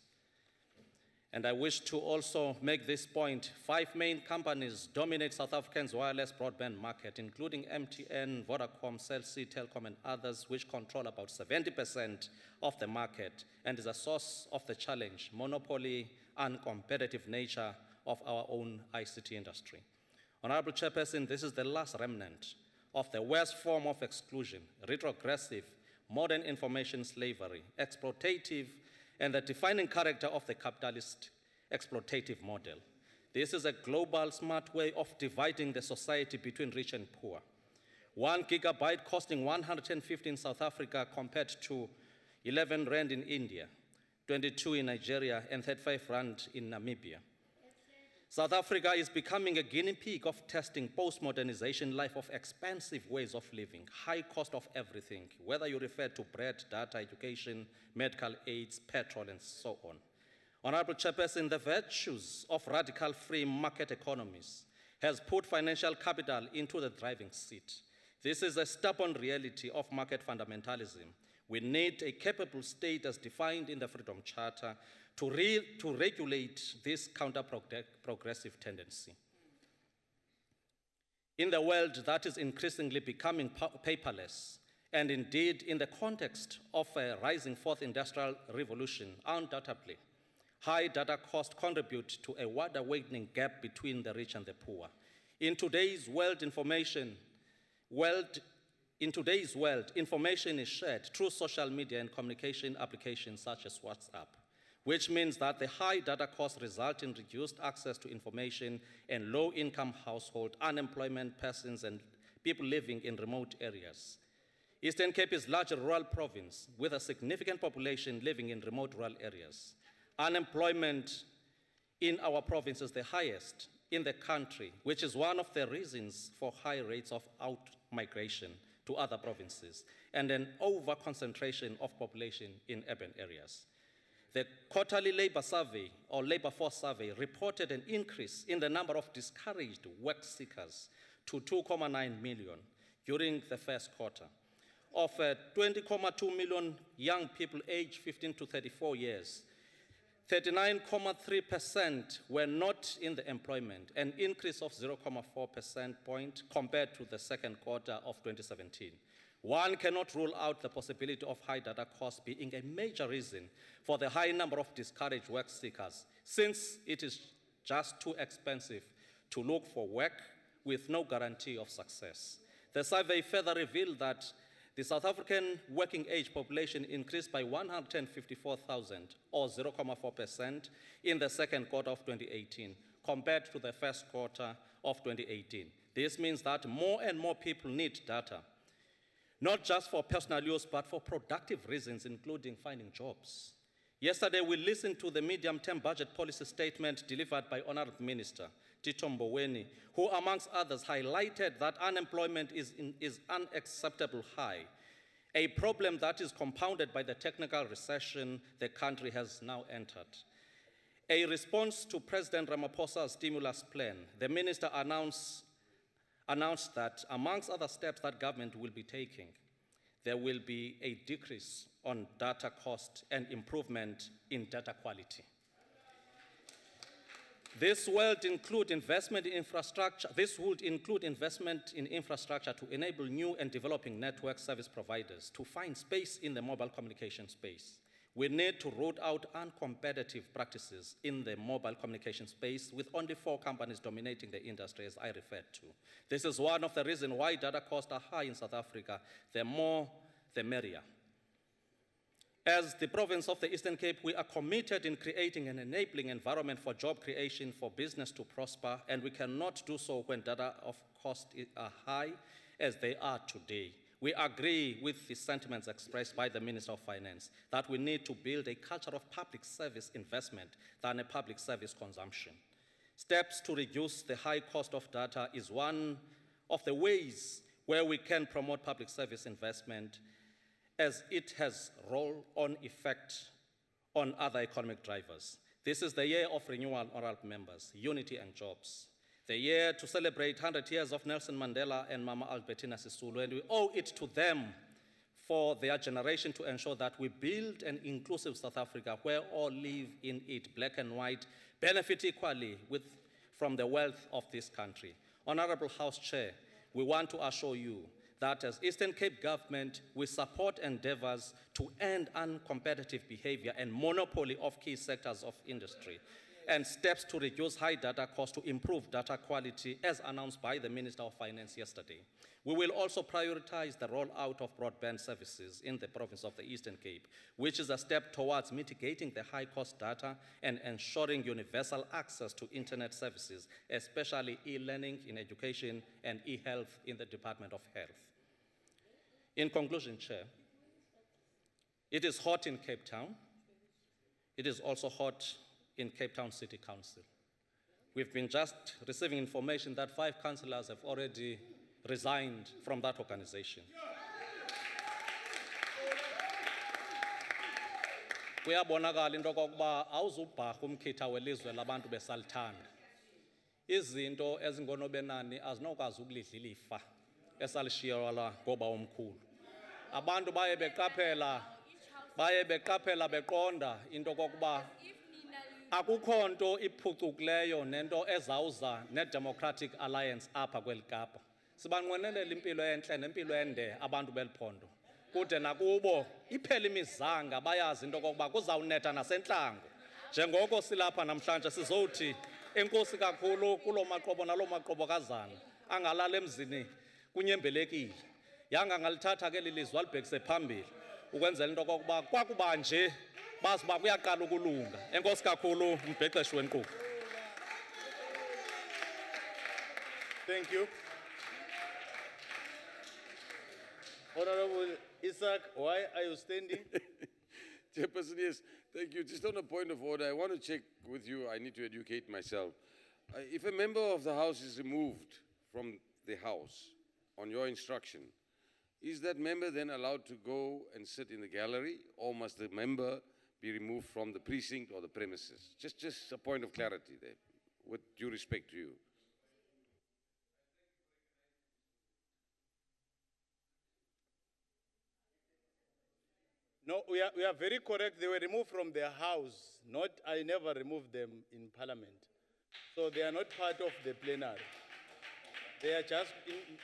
And I wish to also make this point. 5 main companies dominate South Africa's wireless broadband market, including MTN, Vodacom, Cell C, Telkom, and others, which control about 70% of the market and is a source of the challenge, monopoly, and competitive nature of our own ICT industry. Honorable Chairperson, this is the last remnant of the worst form of exclusion, retrogressive, modern information slavery, exploitative, and the defining character of the capitalist exploitative model. This is a global smart way of dividing the society between rich and poor. 1 gigabyte costing 150 in South Africa compared to 11 rand in India, 22 in Nigeria, and 35 rand in Namibia. South Africa is becoming a guinea pig of testing post-modernization life of expensive ways of living, high cost of everything, whether you refer to bread, data, education, medical aids, petrol, and so on. Honorable Chairperson, the virtues of radical free market economies has put financial capital into the driving seat. This is a stubborn reality of market fundamentalism. We need a capable state as defined in the Freedom Charter to regulate this counter-progressive tendency. In the world that is increasingly becoming paperless, and indeed in the context of a rising fourth industrial revolution, undoubtedly, high data costs contribute to a wide-widening gap between the rich and the poor. In today's world, information is shared through social media and communication applications such as WhatsApp, which means that the high data costs result in reduced access to information and low-income household, unemployment persons, and people living in remote areas. Eastern Cape is a large rural province with a significant population living in remote rural areas. Unemployment in our province is the highest in the country, which is one of the reasons for high rates of out-migration to other provinces and an over-concentration of population in urban areas. The quarterly labor survey, or labor force survey, reported an increase in the number of discouraged work seekers to 2.9 million during the first quarter. Of 20.2 million young people aged 15 to 34 years, 39.3% were not in the employment, an increase of 0.4 percentage point compared to the second quarter of 2017. One cannot rule out the possibility of high data costs being a major reason for the high number of discouraged work seekers, since it is just too expensive to look for work with no guarantee of success. The survey further revealed that the South African working age population increased by 154,000, or 0.4%, in the second quarter of 2018, compared to the first quarter of 2018. This means that more and more people need data, not just for personal use, but for productive reasons, including finding jobs. Yesterday, we listened to the medium-term budget policy statement delivered by Honorable Minister Tito Mboweni, who, amongst others, highlighted that unemployment is unacceptably high, a problem that is compounded by the technical recession the country has now entered. A response to President Ramaphosa's stimulus plan, the minister announced that, amongst other steps that government will be taking, there will be a decrease on data cost and improvement in data quality. This would include investment in infrastructure. This would include investment in infrastructure to enable new and developing network service providers to find space in the mobile communication space. We need to root out uncompetitive practices in the mobile communication space with only 4 companies dominating the industry, as I referred to. This is one of the reasons why data costs are high in South Africa. The more, the merrier. As the province of the Eastern Cape, we are committed in creating an enabling environment for job creation, for business to prosper, and we cannot do so when data of cost are high as they are today. We agree with the sentiments expressed by the Minister of Finance that we need to build a culture of public service investment than a public service consumption. Steps to reduce the high cost of data is one of the ways where we can promote public service investment, as it has roll-on effect on other economic drivers. This is the year of renewal, honorable members, unity and jobs. The year to celebrate 100 years of Nelson Mandela and Mama Albertina Sisulu, and we owe it to them for their generation to ensure that we build an inclusive South Africa where all live in it, black and white, benefit equally from the wealth of this country. Honorable House Chair, we want to assure you that as Eastern Cape government, we support endeavors to end uncompetitive behavior and monopoly of key sectors of industry, and steps to reduce high data costs to improve data quality, as announced by the Minister of Finance yesterday. We will also prioritize the rollout of broadband services in the province of the Eastern Cape, which is a step towards mitigating the high-cost data and ensuring universal access to internet services, especially e-learning in education and e-health in the Department of Health. In conclusion, Chair, it is hot in Cape Town. It is also hot in Cape Town City Council. We've been just receiving information that 5 councillors have already resigned from that organization. Kuyabonakala into okokuba awuzubharha umkhitha welizwe labantu besalithanda. Izinto ezingonobenani azinokwazi ukulidla ilifa esalishiyelwa ngoba omkhulu. Abantu baye beqaphela beqonda into okokuba akukho nto iphucukileyo nento ezawuza ne-Democratic Alliance apha kweli Kapa. Sibanqwenelela impilo entle nempilo ende abantu beliphondo. Kude nakubo iphela imizanga bayazi into okokuba kuzawunetha nasentlango. Njengoko silapha namhlanje sizothi enkosi kakhulu kuloo maqobo naloo maqobokazana angalala emzini kunyembelekile. Yanga ngalithatha ke lilizwe alibhekise phambili ukwenzela into okokuba kwakuba nje bazi uba kuyaqala ukulunga. Enkosi kakhulu umbhexeshi wenkqubo. Thank you. Honorable Isaac, why are you standing? Chairperson, yes, thank you. Just on a point of order, I want to check with you. I need to educate myself. If a member of the House is removed from the House on your instruction, is that member then allowed to go and sit in the gallery, or must the member be removed from the precinct or the premises? Just a point of clarity there, with due respect to you. No, we are very correct. They were removed from their house. I never removed them in Parliament. So they are not part of the plenary. They are just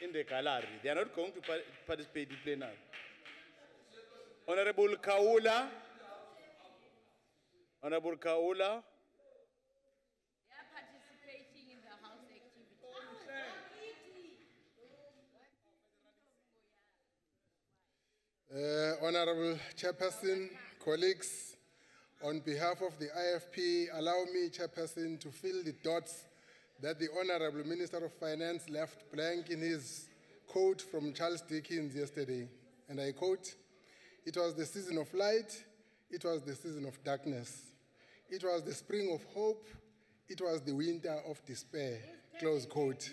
in the gallery. They are not going to participate in plenary. Honorable Kaula. Honorable Kaula. They are participating in the House activity. Honorable Chairperson, colleagues, on behalf of the IFP, allow me, Chairperson, to fill the dots that the Honorable Minister of Finance left blank in his quote from Charles Dickens yesterday. And I quote, "It was the season of light, it was the season of darkness. It was the spring of hope, it was the winter of despair," close quote.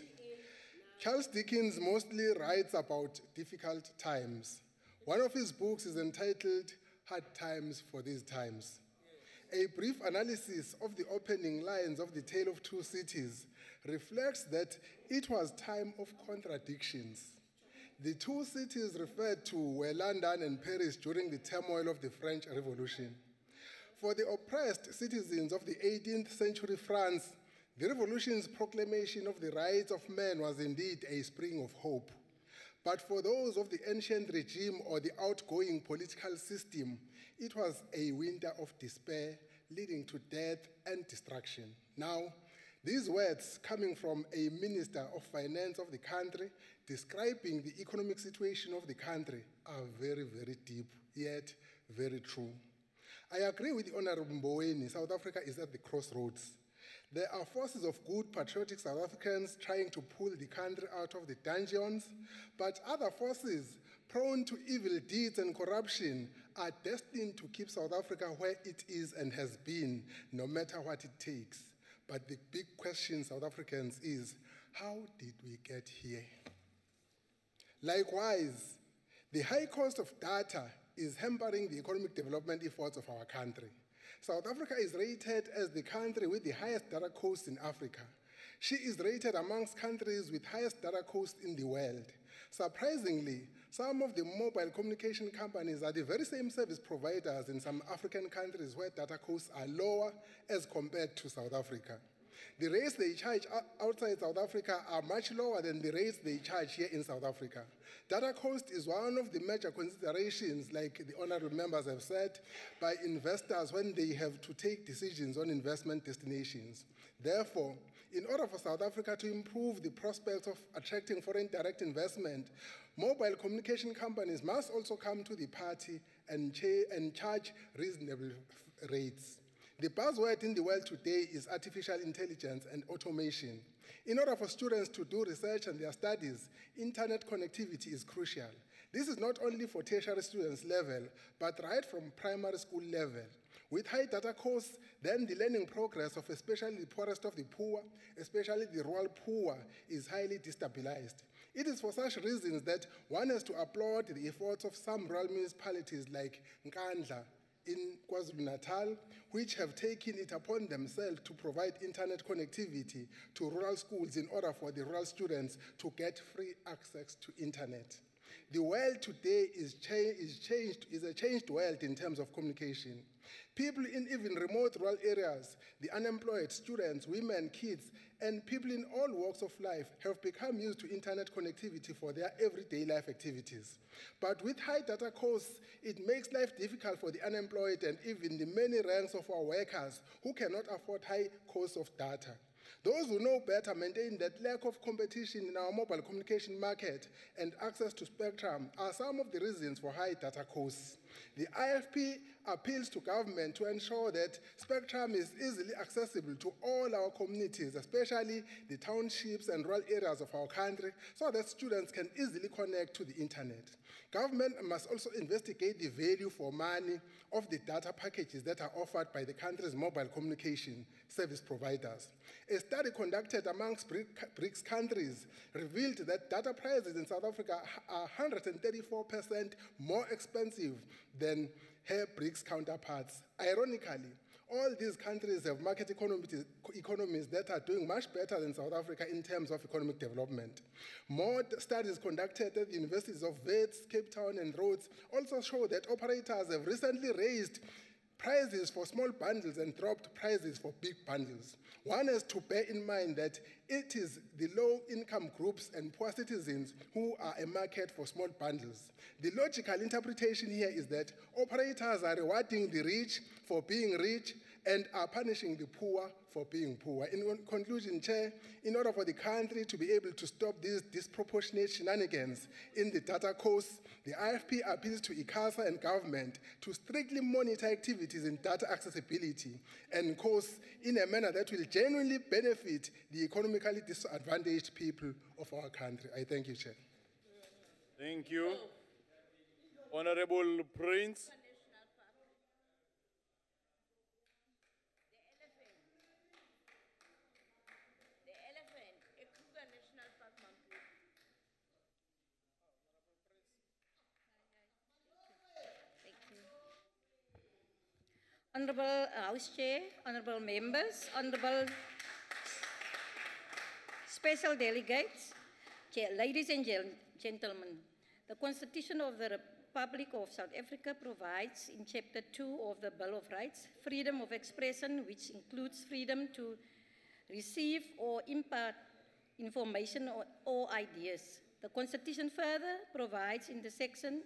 Charles Dickens mostly writes about difficult times. One of his books is entitled Hard Times for These Times. A brief analysis of the opening lines of The Tale of Two Cities reflects that it was time of contradictions. The two cities referred to were London and Paris during the turmoil of the French Revolution. For the oppressed citizens of the 18th century France, the revolution's proclamation of the rights of man was indeed a spring of hope. But for those of the ancient regime or the outgoing political system, it was a winter of despair leading to death and destruction. Now, these words coming from a minister of finance of the country describing the economic situation of the country are very, very deep, yet very true. I agree with the Honorable Mboweni, South Africa is at the crossroads. There are forces of good patriotic South Africans trying to pull the country out of the dungeons, but other forces prone to evil deeds and corruption are destined to keep South Africa where it is and has been, no matter what it takes. But the big question, South Africans, is how did we get here? Likewise, the high cost of data is hampering the economic development efforts of our country. South Africa is rated as the country with the highest data cost in Africa. She is rated amongst countries with highest data cost in the world. Surprisingly, some of the mobile communication companies are the very same service providers in some African countries where data costs are lower as compared to South Africa. The rates they charge outside South Africa are much lower than the rates they charge here in South Africa. Data cost is one of the major considerations, like the honorable members have said, by investors when they have to take decisions on investment destinations. Therefore, in order for South Africa to improve the prospects of attracting foreign direct investment, mobile communication companies must also come to the party and charge reasonable rates. The buzzword in the world today is artificial intelligence and automation. In order for students to do research and their studies, internet connectivity is crucial. This is not only for tertiary students level, but right from primary school level. With high data costs, then the learning progress of especially the poorest of the poor, especially the rural poor, is highly destabilized. It is for such reasons that one has to applaud the efforts of some rural municipalities like Nkandla in KwaZulu-Natal, which have taken it upon themselves to provide internet connectivity to rural schools in order for the rural students to get free access to internet. The world today is a changed world in terms of communication. People in even remote rural areas, the unemployed, students, women, kids, and people in all walks of life have become used to internet connectivity for their everyday life activities. But with high data costs, it makes life difficult for the unemployed and even the many ranks of our workers who cannot afford high costs of data. Those who know better maintain that lack of competition in our mobile communication market and access to spectrum are some of the reasons for high data costs. The IFP appeals to government to ensure that spectrum is easily accessible to all our communities, especially the townships and rural areas of our country, so that students can easily connect to the internet. Government must also investigate the value for money of the data packages that are offered by the country's mobile communication service providers. A study conducted amongst BRICS countries revealed that data prices in South Africa are 134% more expensive than her BRICS counterparts. Ironically, all these countries have market economies that are doing much better than South Africa in terms of economic development. More studies conducted at the universities of Wits, Cape Town, and Rhodes also show that operators have recently raised prices for small bundles and dropped prices for big bundles. One has to bear in mind that it is the low-income groups and poor citizens who are a market for small bundles. The logical interpretation here is that operators are rewarding the rich for being rich and are punishing the poor for being poor. In conclusion, Chair, in order for the country to be able to stop these disproportionate shenanigans in the data costs, the IFP appeals to ICASA and government to strictly monitor activities in data accessibility and costs in a manner that will genuinely benefit the economically disadvantaged people of our country. I thank you, Chair. Thank you. Honorable Prince. Honorable House Chair, honorable members, honorable special delegates, Chair, ladies and gentlemen, the Constitution of the Republic of South Africa provides in Chapter 2 of the Bill of Rights, freedom of expression, which includes freedom to receive or impart information or ideas. The Constitution further provides in the section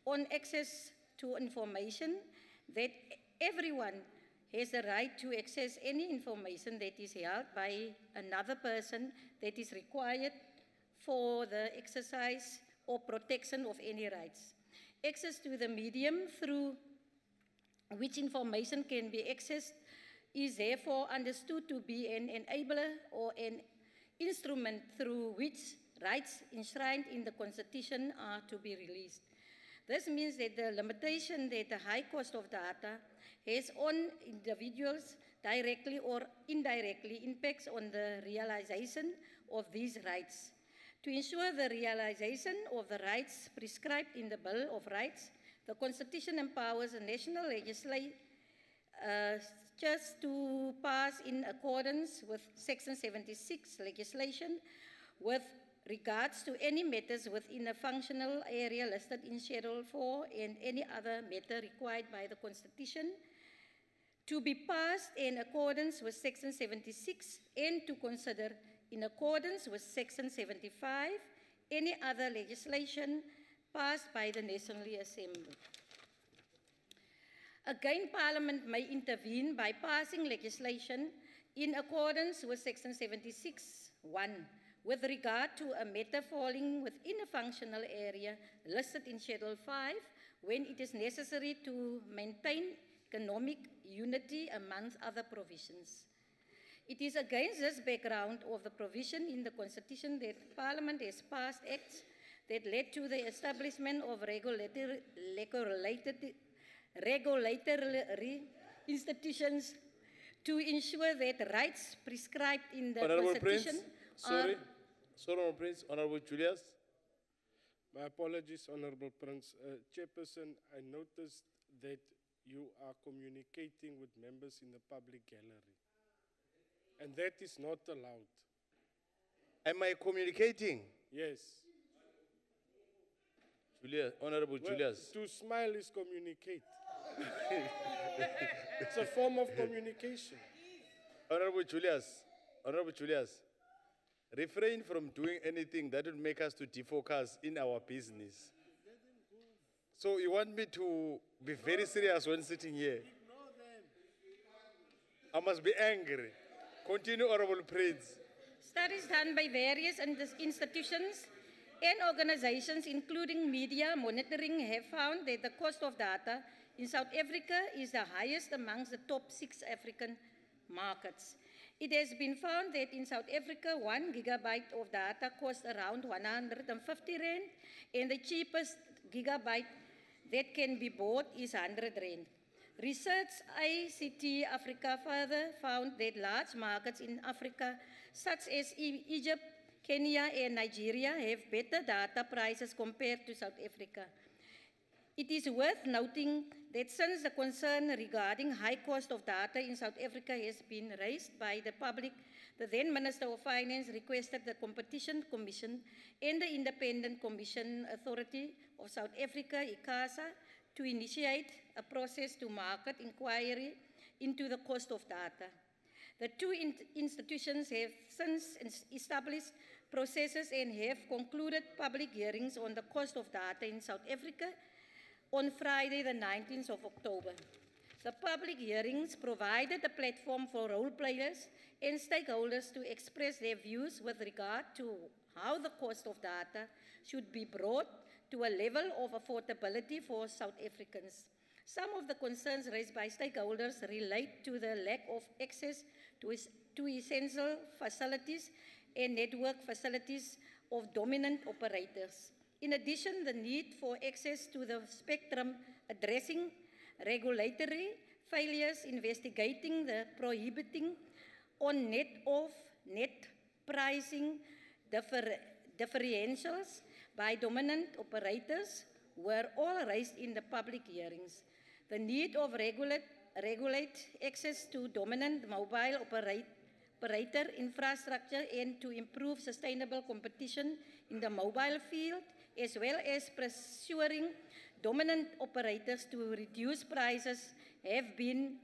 on access to information that everyone has the right to access any information that is held by another person that is required for the exercise or protection of any rights. Access to the medium through which information can be accessed is therefore understood to be an enabler or an instrument through which rights enshrined in the Constitution are to be released. This means that the limitation that the high cost of data has on individuals directly or indirectly impacts on the realization of these rights. To ensure the realization of the rights prescribed in the Bill of Rights, the Constitution empowers the national legislature just to pass in accordance with Section 76 legislation with regards to any matters within a functional area listed in Schedule 4 and any other matter required by the Constitution to be passed in accordance with Section 76 and to consider in accordance with Section 75 any other legislation passed by the National Assembly. Again, Parliament may intervene by passing legislation in accordance with Section 76(1) with regard to a matter falling within a functional area listed in Schedule 5 when it is necessary to maintain economic unity amongst other provisions. It is against this background of the provision in the Constitution that Parliament has passed acts that led to the establishment of regulatory institutions to ensure that rights prescribed in the Honorable Constitution Prince, Honorable Prince, Honorable Julius. My apologies, Honorable Prince. Chairperson, I noticed that you are communicating with members in the public gallery, and that is not allowed. Am I communicating? Yes. Julius, Honorable Well, Julius. to smile is communicate. It's a form of communication. Honorable Julius, refrain from doing anything that would make us to defocus in our business. So you want me to be very serious when sitting here? I must be angry. Continue, Honorable Prince. Studies done by various institutions and organizations, including media monitoring, have found that the cost of data in South Africa is the highest amongst the top 6 African markets. It has been found that in South Africa, 1 gigabyte of data costs around 150 rand, and the cheapest gigabyte that can be bought is 100 rand. Research ICT Africa further found that large markets in Africa, such as Egypt, Kenya, and Nigeria, have better data prices compared to South Africa. It is worth noting that since the concern regarding high cost of data in South Africa has been raised by the public, the then Minister of Finance requested the Competition Commission and the Independent Commission Authority of South Africa, ICASA, to initiate a process to market inquiry into the cost of data. The two institutions have since established processes and have concluded public hearings on the cost of data in South Africa on Friday, the 19th of October. The public hearings provided a platform for role players and stakeholders to express their views with regard to how the cost of data should be brought to a level of affordability for South Africans. Some of the concerns raised by stakeholders relate to the lack of access to essential facilities and network facilities of dominant operators. In addition, the need for access to the spectrum addressing regulatory failures, investigating the prohibiting on net-off, net pricing differentials by dominant operators were all raised in the public hearings. The need of regulate access to dominant mobile operator infrastructure and to improve sustainable competition in the mobile field, as well as pursuing dominant operators to reduce prices, have been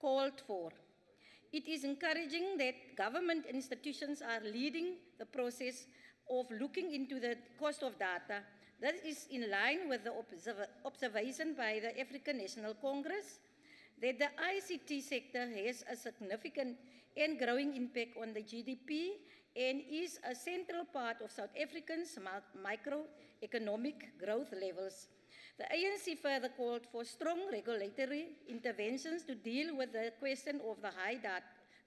called for. It is encouraging that government institutions are leading the process of looking into the cost of data. That is in line with the observation by the African National Congress that the ICT sector has a significant and growing impact on the GDP and is a central part of South Africans' microeconomic growth levels. The ANC further called for strong regulatory interventions to deal with the question of the high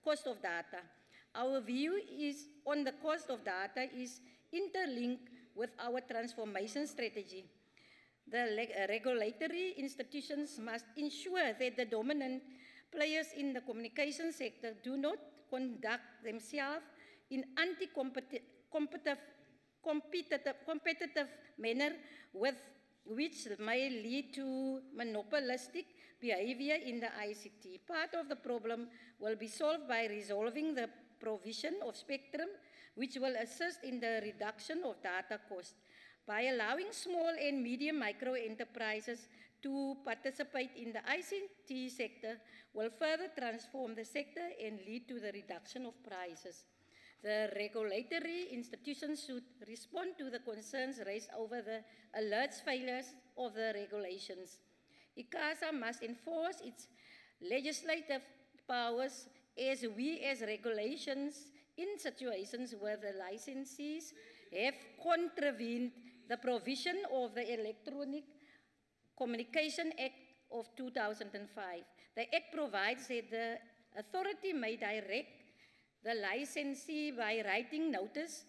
cost of data. Our view is on the cost of data is interlinked with our transformation strategy. The regulatory institutions must ensure that the dominant players in the communication sector do not conduct themselves in competitive manner which may lead to monopolistic behavior in the ICT. Part of the problem will be solved by resolving the provision of spectrum, which will assist in the reduction of data costs. By allowing small and medium micro enterprises to participate in the ICT sector will further transform the sector and lead to the reduction of prices. The regulatory institutions should respond to the concerns raised over the alleged failures of the regulations. ICASA must enforce its legislative powers as regulations in situations where the licensees have contravened the provision of the Electronic Communication Act of 2005. The Act provides that the authority may direct the licensee by writing notice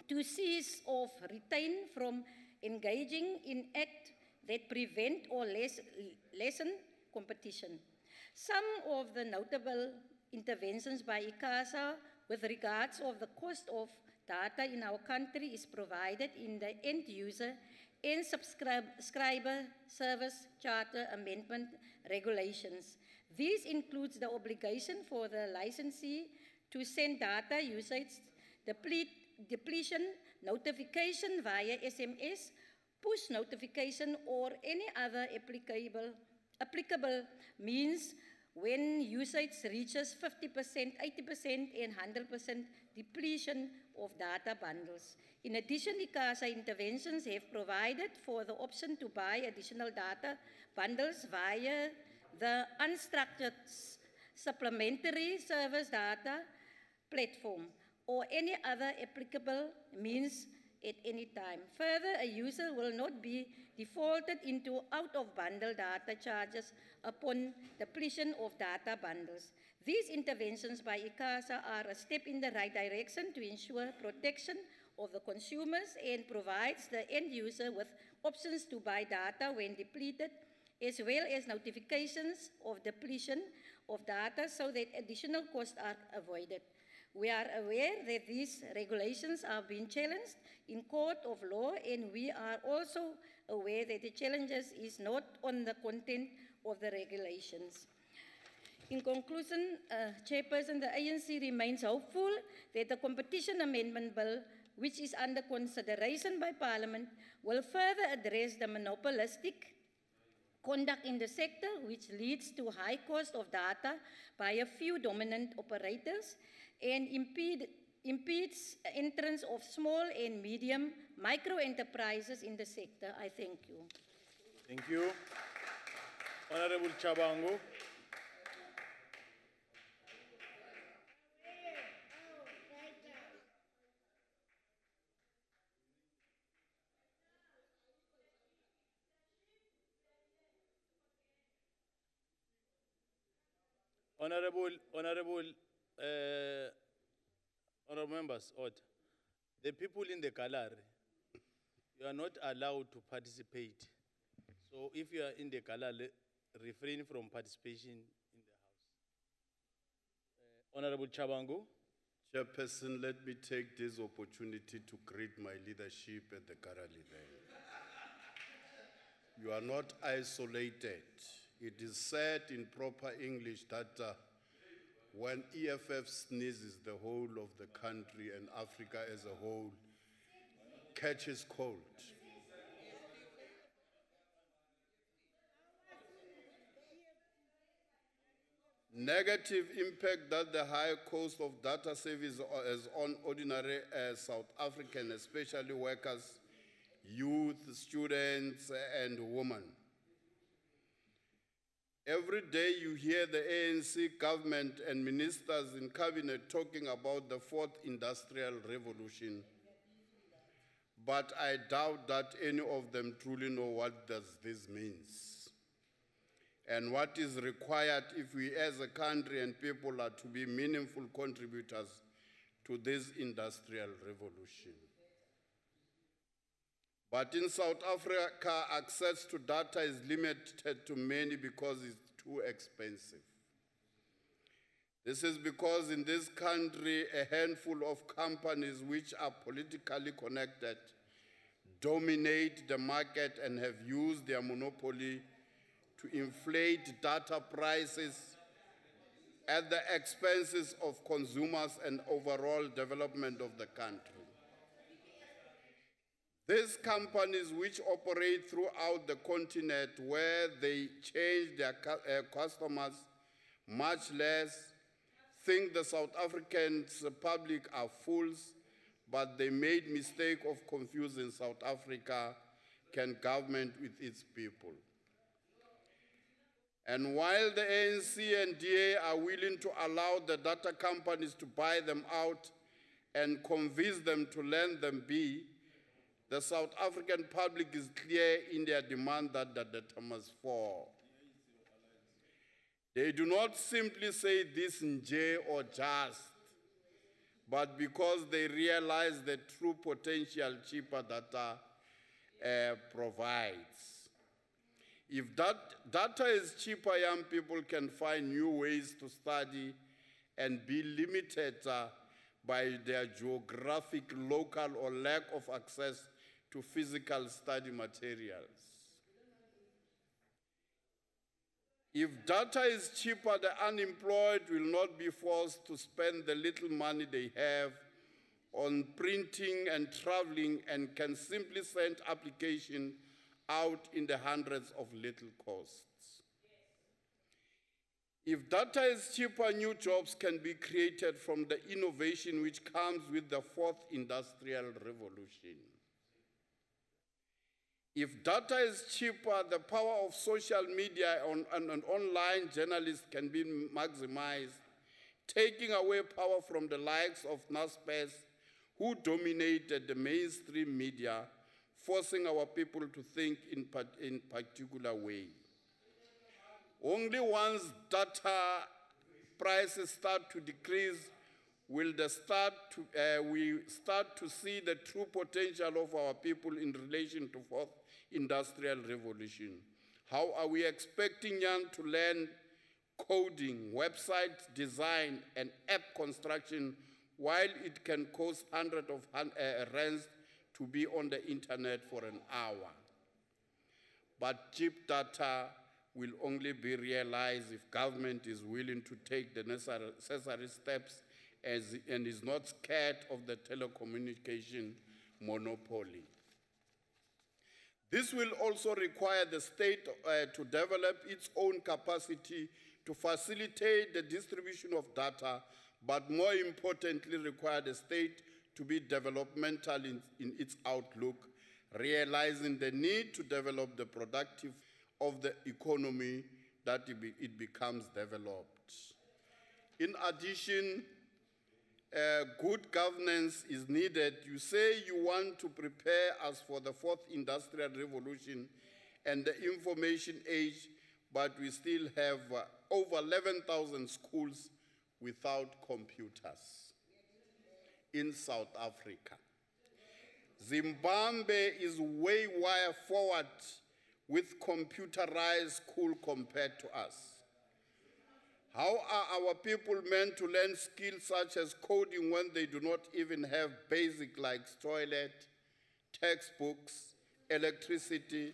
to cease or retain from engaging in acts that prevent or lessen competition. Some of the notable interventions by ICASA with regards of the cost of data in our country is provided in the end user and subscriber service charter amendment regulations. This includes the obligation for the licensee to send data usage depletion notification via SMS, push notification, or any other applicable means when usage reaches 50%, 80%, and 100% depletion of data bundles. In addition, ICASA interventions have provided for the option to buy additional data bundles via the unstructured supplementary service data platform or any other applicable means at any time. Further, a user will not be defaulted into out-of-bundle data charges upon depletion of data bundles. These interventions by ICASA are a step in the right direction to ensure protection of the consumers and provides the end user with options to buy data when depleted, as well as notifications of depletion of data so that additional costs are avoided. We are aware that these regulations are being challenged in court of law, and we are also aware that the challenges is not on the content of the regulations. In conclusion, Chairperson, the ANC remains hopeful that the Competition Amendment Bill, which is under consideration by Parliament, will further address the monopolistic conduct in the sector, which leads to high cost of data by a few dominant operators and impedes entrance of small and medium micro enterprises in the sector. I thank you. Thank you. Honorable Chabangu. Honorable members, the people in the Kalahari, you are not allowed to participate. So if you are in the Kalahari, refrain from participation in the House. Honorable Chabangu. Chairperson, let me take this opportunity to greet my leadership at the Kalahari there. You are not isolated. It is said in proper English that when EFF sneezes, the whole of the country and Africa as a whole catches cold. Negative impact that the high cost of data service has on ordinary South African, especially workers, youth, students, and women. Every day you hear the ANC government and ministers in cabinet talking about the fourth industrial revolution. but I doubt that any of them truly know what does this means and what is required if we as a country and people are to be meaningful contributors to this industrial revolution. But in South Africa, access to data is limited to many because it's too expensive. This is because in this country, a handful of companies which are politically connected dominate the market and have used their monopoly to inflate data prices at the expenses of consumers and overall development of the country. These companies which operate throughout the continent where they change their customers much less, think the South African public are fools, but they made mistake of confusing South Africa can government with its people. And while the ANC and DA are willing to allow the data companies to buy them out and convince them to let them be, the South African public is clear in their demand that the data must fall. They do not simply say this nje or just, but because they realize the true potential cheaper data provides. If that data is cheaper, young people can find new ways to study and be limited by their geographic, local, or lack of access to physical study materials. If data is cheaper, the unemployed will not be forced to spend the little money they have on printing and traveling and can simply send application out in the hundreds of little costs. If data is cheaper, new jobs can be created from the innovation which comes with the fourth industrial revolution. If data is cheaper, the power of social media and online journalists can be maximized, taking away power from the likes of Naspers, who dominated the mainstream media, forcing our people to think in particular way. Only once data prices start to decrease will we start to see the true potential of our people in relation to fourth industrial revolution. How are we expecting young to learn coding, website design, and app construction while it can cost hundreds of rands to be on the internet for an hour? But cheap data will only be realized if government is willing to take the necessary steps and is not scared of the telecommunication monopoly. This will also require the state to develop its own capacity to facilitate the distribution of data, but more importantly require the state to be developmental in its outlook, realizing the need to develop the productive of the economy that it becomes developed. In addition, good governance is needed. You say you want to prepare us for the fourth industrial revolution and the information age, but we still have over 11,000 schools without computers in South Africa. Zimbabwe is way forward with computerized school compared to us. How are our people meant to learn skills such as coding when they do not even have basic like toilet, textbooks, electricity,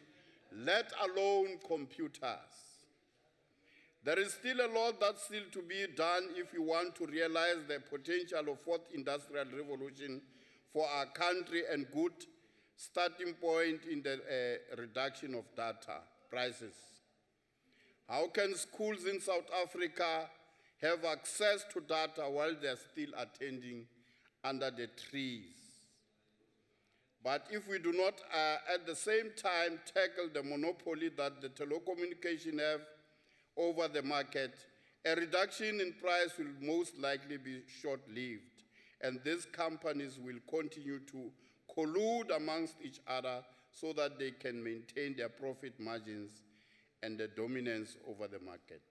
let alone computers? There is still a lot that's still to be done if we want to realize the potential of fourth industrial revolution for our country and good starting point in the reduction of data prices. How can schools in South Africa have access to data while they're still attending under the trees? But if we do not at the same time tackle the monopoly that the telecommunication have over the market, a reduction in price will most likely be short-lived, and these companies will continue to collude amongst each other so that they can maintain their profit margins and the dominance over the market.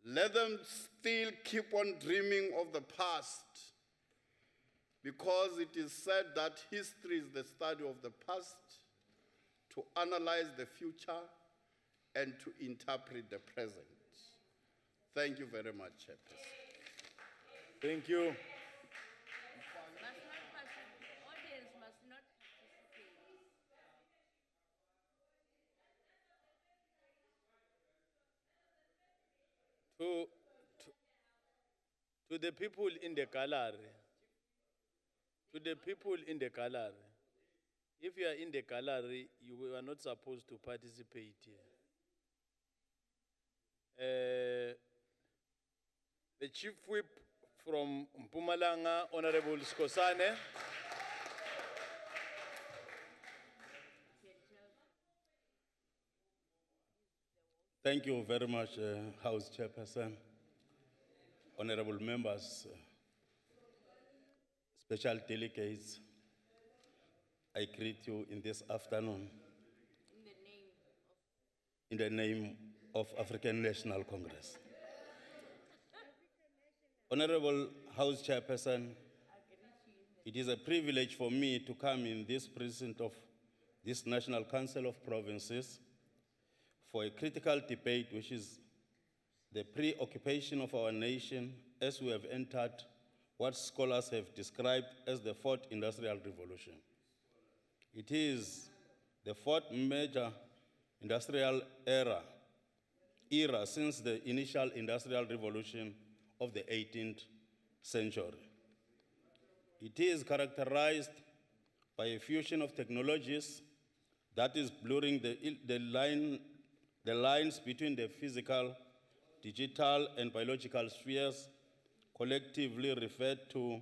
Let them still keep on dreaming of the past, because it is said that history is the study of the past, to analyze the future, and to interpret the present. Thank you very much, Chairperson. Thank you. To the people in the gallery, if you are in the gallery, you are not supposed to participate here. The Chief Whip from Mpumalanga, Honorable Skosane. Thank you very much, House Chairperson, honorable members, special delegates. I greet you in this afternoon in the name of African National Congress. Honorable House Chairperson, it is a privilege for me to come in this precinct of this National Council of Provinces for a critical debate, which is the preoccupation of our nation as we have entered what scholars have described as the fourth industrial revolution. It is the fourth major industrial era since the initial industrial revolution of the 18th century. It is characterized by a fusion of technologies that is blurring the lines between the physical, digital, and biological spheres, collectively referred to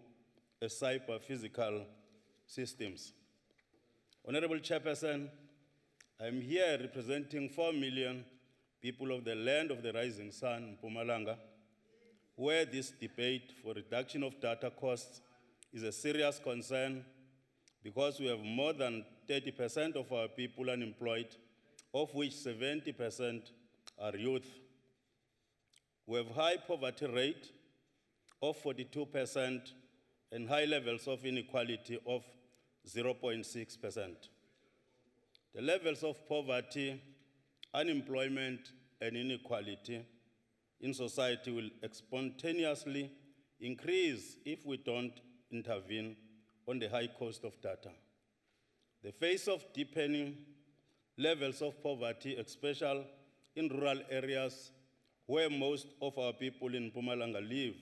as cyber-physical systems. Honorable Chairperson, I'm here representing 4 million people of the land of the rising sun, Mpumalanga, where this debate for reduction of data costs is a serious concern because we have more than 30% of our people unemployed, of which 70% are youth. We have high poverty rate of 42% and high levels of inequality of 0.6%. The levels of poverty, unemployment, and inequality in society will spontaneously increase if we don't intervene on the high cost of data. The face of deepening levels of poverty, especially in rural areas where most of our people in Mpumalanga live,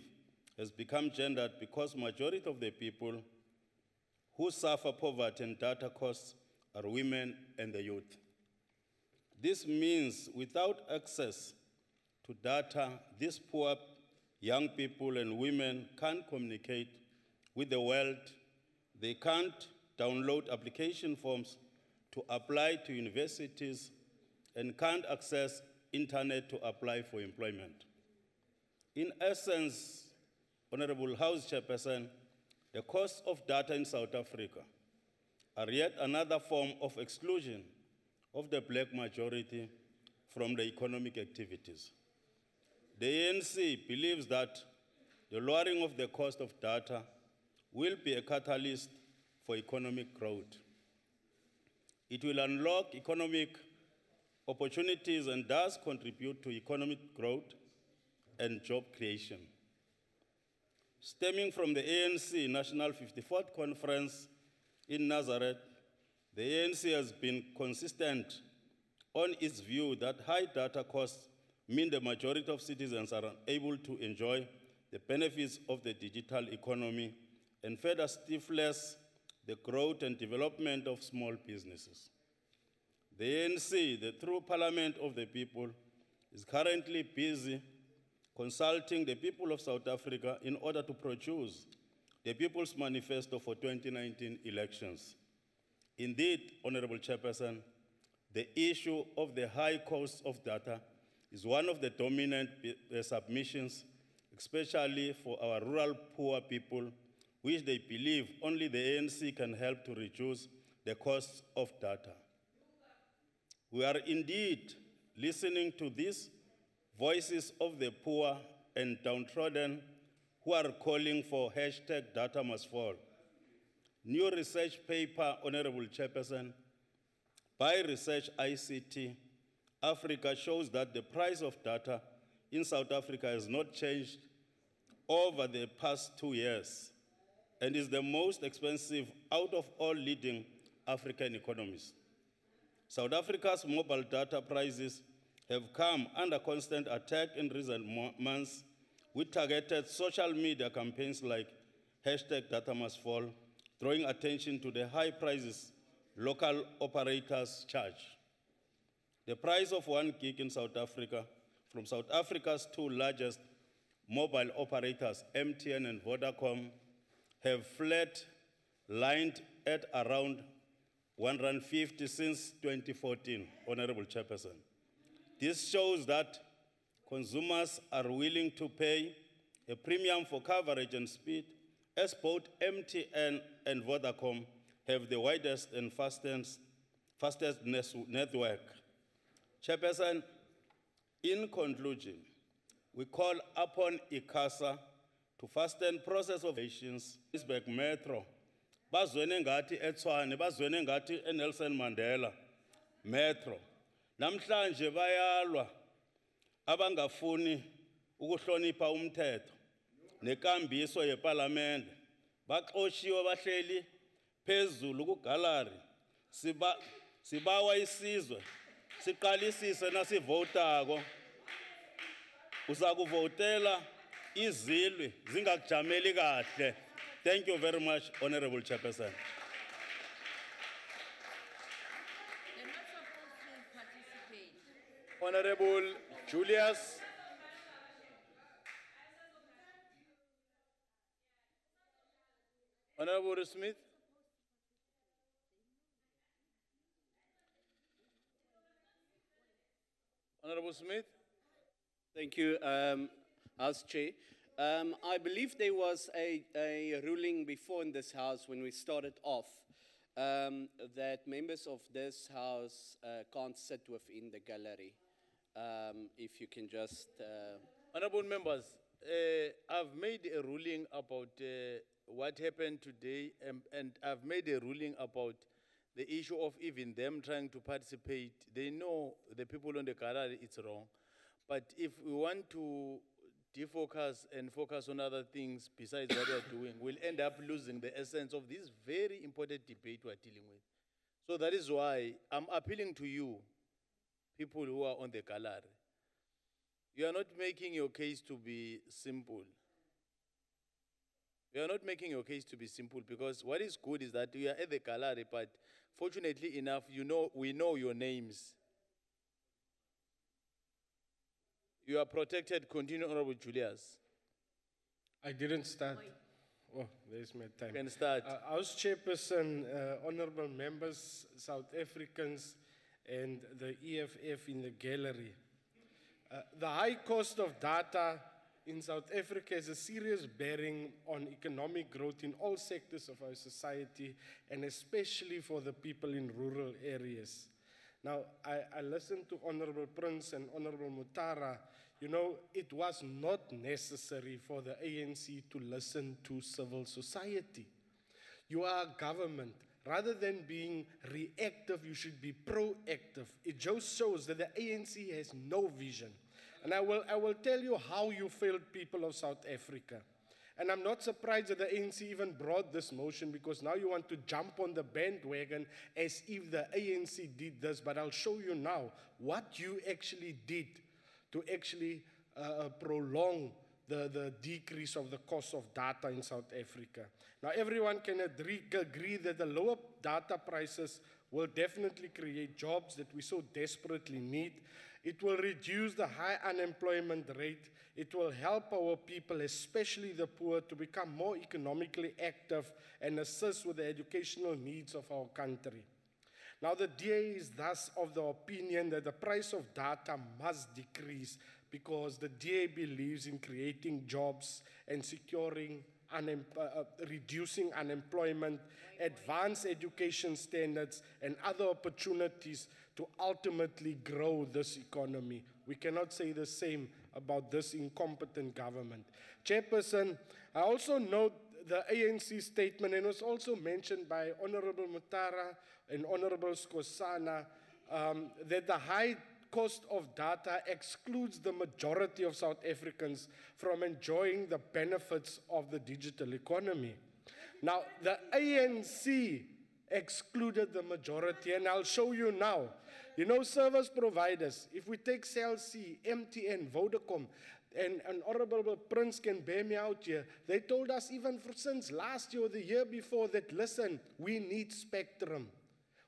has become gendered because majority of the people who suffer poverty and data costs are women and the youth. This means without access to data, these poor young people and women can't communicate with the world. They can't download application forms to apply to universities and can't access internet to apply for employment. In essence, Honorable House Chairperson, the costs of data in South Africa are yet another form of exclusion of the black majority from the economic activities. The ANC believes that the lowering of the cost of data will be a catalyst for economic growth. It will unlock economic opportunities and thus contribute to economic growth and job creation. Stemming from the ANC National 54th Conference in Nazareth, the ANC has been consistent on its view that high data costs mean the majority of citizens are unable to enjoy the benefits of the digital economy and further stifles the growth and development of small businesses. The ANC, the true parliament of the people, is currently busy consulting the people of South Africa in order to produce the People's Manifesto for 2019 elections. Indeed, Honorable Chairperson, the issue of the high cost of data is one of the dominant submissions, especially for our rural poor people which they believe only the ANC can help to reduce the costs of data. We are indeed listening to these voices of the poor and downtrodden who are calling for hashtag data must fall. New research paper, Honorable Chairperson, by Research ICT Africa shows that the price of data in South Africa has not changed over the past 2 years and is the most expensive out of all leading African economies. South Africa's mobile data prices have come under constant attack in recent months with targeted social media campaigns like hashtag data must fall, drawing attention to the high prices local operators charge. The price of 1 gig in South Africa from South Africa's 2 largest mobile operators, MTN and Vodacom, have flat-lined at around R150 since 2014, Honorable Chairperson. This shows that consumers are willing to pay a premium for coverage and speed, as both MTN and Vodacom have the widest and fastest network. Chairperson, in conclusion, we call upon ICASA to fasten process of nations, Johannesburg Metro, bazwene ngati eTshwane, bazwene ngati eNelson Mandela Metro. Namhlanje bayalwa abangafuni ukuhlonipha umthetho nekambiso yeParliament. Baxoshiwe bahleli phezulu kugallery. Sibawa isizwe siqalisise nasivotako. Usakuvotela izilwi zingakujameli kahle. Thank you very much, Honorable Chairperson. Honorable Julius. Honorable Smith. Honorable Smith. Thank you, House Chair. I believe there was a ruling before in this House when we started off that members of this House can't sit within the gallery. If you can just... Honorable members, I've made a ruling about what happened today, and I've made a ruling about the issue of even them trying to participate. They know the people on the gallery, it's wrong. But if we want to defocus and focus on other things besides what we're doing, we'll end up losing the essence of this very important debate we're dealing with. So that is why I'm appealing to you, people who are on the gallery. You are not making your case to be simple. You are not making your case to be simple, because what is good is that you are at the gallery, but fortunately enough, we know your names. You are protected. Continue, Honorable Julius. I didn't start. Oh, there's my time. You can start. House Chairperson, honorable members, South Africans, and the EFF in the gallery. The high cost of data in South Africa has a serious bearing on economic growth in all sectors of our society, and especially for the people in rural areas. Now, I listened to Honorable Prince and Honorable Mutara. You know, it was not necessary for the ANC to listen to civil society. You are a government. Rather than being reactive, you should be proactive. It just shows that the ANC has no vision. And I will tell you how you failed people of South Africa. And I'm not surprised that the ANC even brought this motion, because now you want to jump on the bandwagon as if the ANC did this. But I'll show you now what you actually did to actually prolong the decrease of the cost of data in South Africa. Now, everyone can agree that the lower data prices will definitely create jobs that we so desperately need. It will reduce the high unemployment rate. It will help our people, especially the poor, to become more economically active and assist with the educational needs of our country. Now, the DA is thus of the opinion that the price of data must decrease, because the DA believes in creating jobs and securing reducing unemployment, advance education standards, and other opportunities to ultimately grow this economy. We cannot say the same about this incompetent government. Chairperson, I also note the ANC statement, and it was also mentioned by Honorable Mutara and Honorable Skosana, that the high cost of data excludes the majority of South Africans from enjoying the benefits of the digital economy. Now, the ANC excluded the majority, and I'll show you now. You know, service providers, if we take Cell C, MTN, Vodacom, and Honorable Prince can bear me out here, they told us even since last year or the year before that, listen, we need spectrum.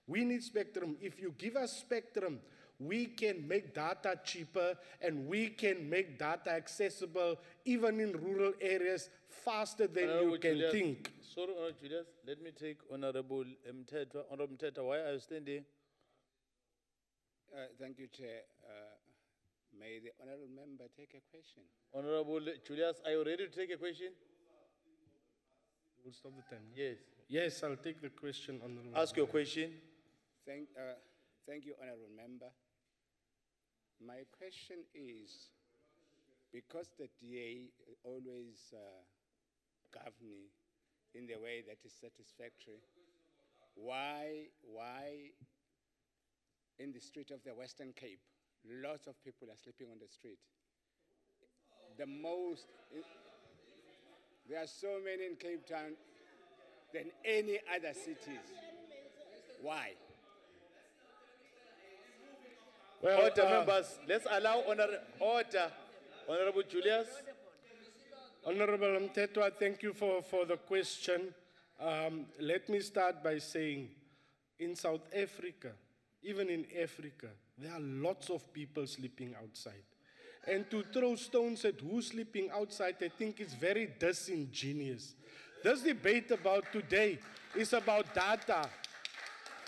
We need spectrum. If you give us spectrum, we can make data cheaper and we can make data accessible even in rural areas faster than you can think. Sorry, Honorable Julius, let me take Honorable Mthetwa. Honorable Mthetwa, why are you standing? Thank you, Chair. May the honorable member take a question? Honorable Julius, are you ready to take a question? We'll stop the time. Yes. Yes, I'll take the question, Honorable. Ask your question. Thank you, honorable member. My question is, because the DA always govern in the way that is satisfactory, why in the street of the Western Cape, lots of people are sleeping on the street? There are so many in Cape Town than any other cities. Why? Well, order, members. Let's allow order. Honorable Julius. Honorable Mthetwa, thank you for the question. Let me start by saying, in South Africa, even in Africa, there are lots of people sleeping outside. And to throw stones at who's sleeping outside, I think is very disingenuous. This debate about today is about data.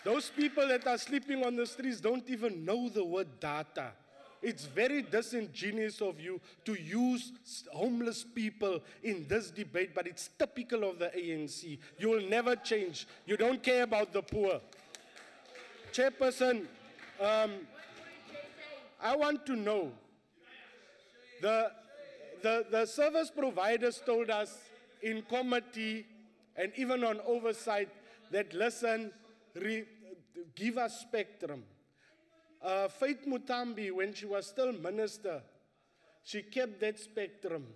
Those people that are sleeping on the streets don't even know the word data. It's very disingenuous of you to use homeless people in this debate, but it's typical of the ANC. You will never change. You don't care about the poor. Chairperson, I want to know, the service providers told us in committee and even on oversight that, listen, give us spectrum. Faith Mutambi, when she was still minister, she kept that spectrum.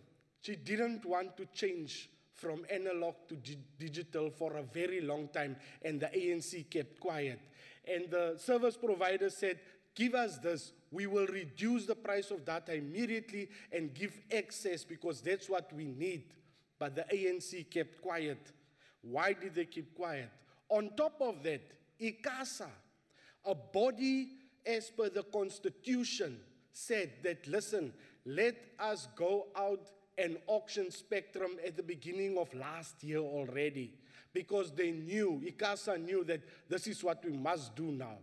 She didn't want to change from analog to digital for a very long time, and the ANC kept quiet. And the service provider said, give us this. We will reduce the price of data immediately and give access because that's what we need. But the ANC kept quiet. Why did they keep quiet? On top of that, ICASA, a body as per the Constitution, said that, listen, let us go out and auction spectrum at the beginning of last year already, because they knew, ICASA knew that this is what we must do now.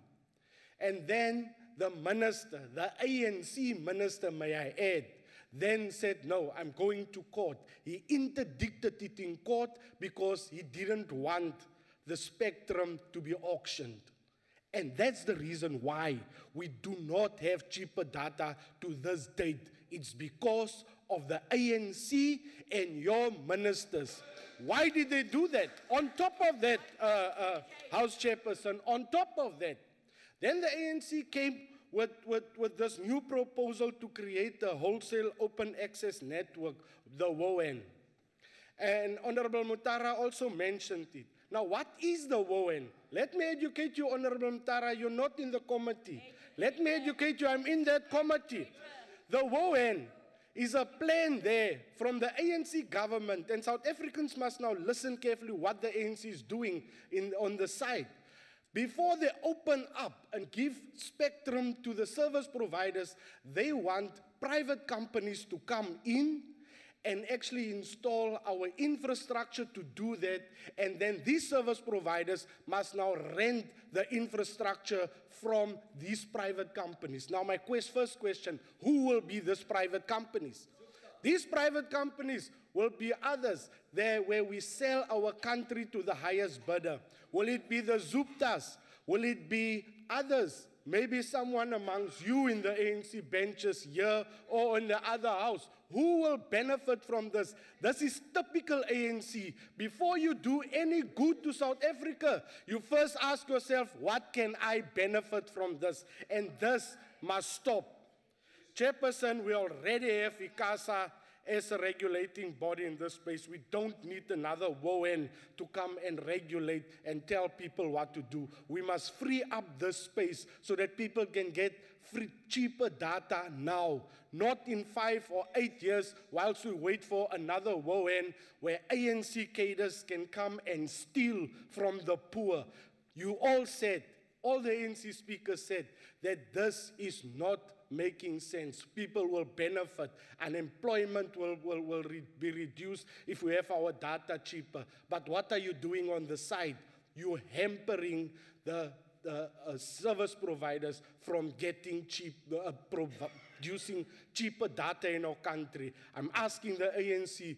And then the minister, the ANC minister, may I add, then said, no, I'm going to court. He interdicted it in court because he didn't want the spectrum to be auctioned. And that's the reason why we do not have cheaper data to this date. It's because of the ANC and your ministers. Why did they do that? On top of that, House Chairperson, on top of that, then the ANC came with this new proposal to create a wholesale open access network, the WOAN. And Honorable Mutara also mentioned it. Now, what is the WOAN? Let me educate you, Honorable Mutara. You're not in the committee. Let me educate you. I'm in that committee. The WOAN is a plan there from the ANC government, and South Africans must now listen carefully what the ANC is doing on the side. Before they open up and give spectrum to the service providers, they want private companies to come in and actually install our infrastructure to do that, and then these service providers must now rent the infrastructure from these private companies. Now my first question, who will be these private companies? These private companies will be others there where we sell our country to the highest bidder. Will it be the Zuptas? Will it be others? Maybe someone amongst you in the ANC benches here or in the other house. Who will benefit from this? This is typical ANC. Before you do any good to South Africa, you first ask yourself, what can I benefit from this? And this must stop. Chairperson, we already have ICASA as a regulating body in this space. We don't need another WON to come and regulate and tell people what to do. We must free up this space so that people can get free, cheaper data now, not in 5 or 8 years whilst we wait for another WON where ANC cadres can come and steal from the poor. You all said, all the ANC speakers said that this is not making sense. People will benefit. Unemployment will be reduced if we have our data cheaper. But what are you doing on the side? You're hampering the service providers from getting producing cheaper data in our country. I'm asking the ANC,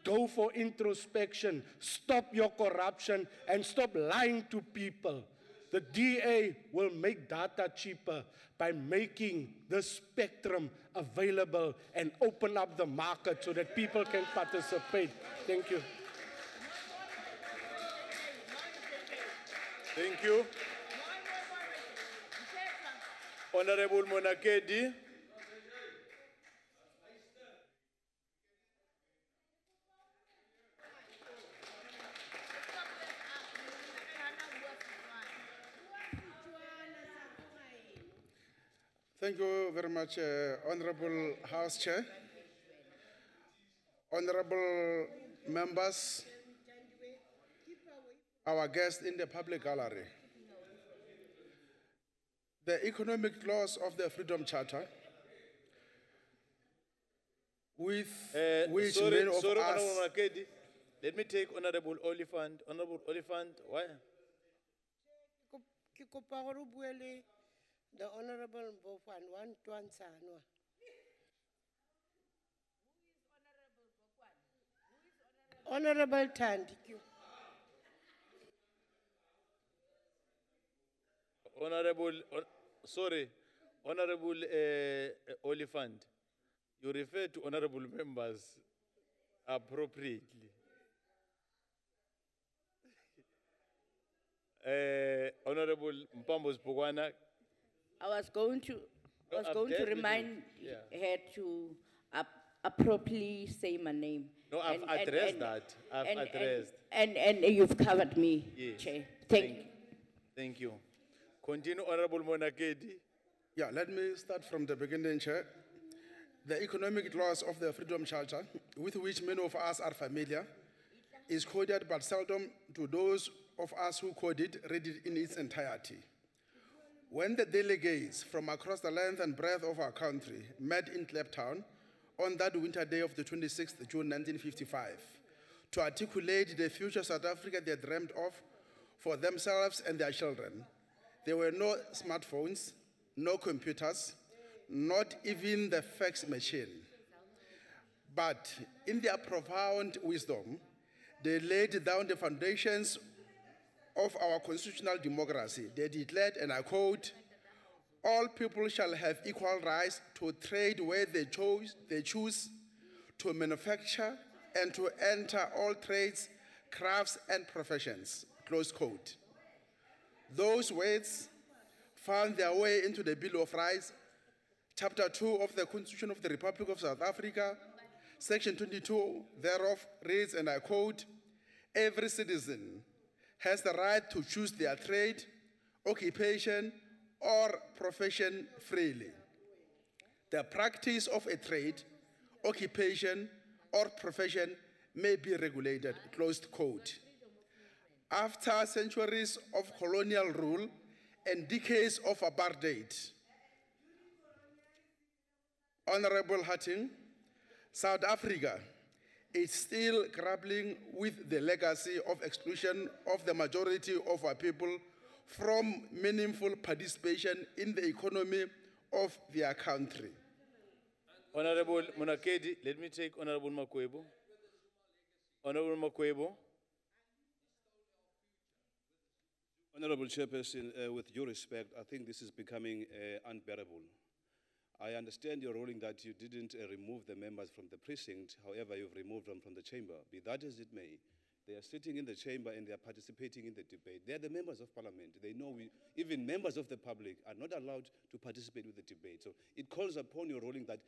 go for introspection, stop your corruption, and stop lying to people. The DA will make data cheaper by making the spectrum available and open up the market so that people can participate. Thank you. Thank you. Honorable Monakedi. Thank you very much, Honorable House Chair. Honorable members, our guests in the public gallery. The economic clause of the Freedom Charter, with which many of us... Honorable Monakedi, let me take Honorable Oliphant. Honorable Oliphant, why? The Honorable Mbofan, one to answer. Honorable Thank you. Honorable Oliphant, you refer to honorable members appropriately. Honorable Mpambos Pugwana. I was going to remind her to appropriately say my name. No, I've addressed that. I've addressed. And you've covered me, Yes. Chair. Thank you. Thank you. Continue, Honorable Monakedi. Yeah, let me start from the beginning, Chair. The economic clause of the Freedom Charter, with which many of us are familiar, is quoted but seldom to those of us who quote it, read it in its entirety. When the delegates from across the length and breadth of our country met in Kliptown on that winter day of the 26th of June 1955 to articulate the future South Africa they dreamed of for themselves and their children, there were no smartphones, no computers, not even the fax machine. But in their profound wisdom, they laid down the foundations of our constitutional democracy. They declared, and I quote, all people shall have equal rights to trade where they choose, to manufacture, and to enter all trades, crafts, and professions, close quote. Those words found their way into the Bill of Rights, Chapter 2 of the Constitution of the Republic of South Africa, Section 22 thereof reads, and I quote, every citizen has the right to choose their trade, occupation, or profession freely. The practice of a trade, occupation, or profession may be regulated, closed quote. After centuries of colonial rule and decades of apartheid, Honorable Hatting, South Africa is still grappling with the legacy of exclusion of the majority of our people from meaningful participation in the economy of their country. Honorable Monakedi, let me take Honorable Makwebo. Honorable Makwebo. Honorable Chairperson, with due respect, I think this is becoming unbearable. I understand your ruling that you didn't remove the members from the precinct, however, you've removed them from the chamber. Be that as it may, they are sitting in the chamber and they are participating in the debate. They are the members of parliament. They know even members of the public are not allowed to participate with the debate. So it calls upon your ruling that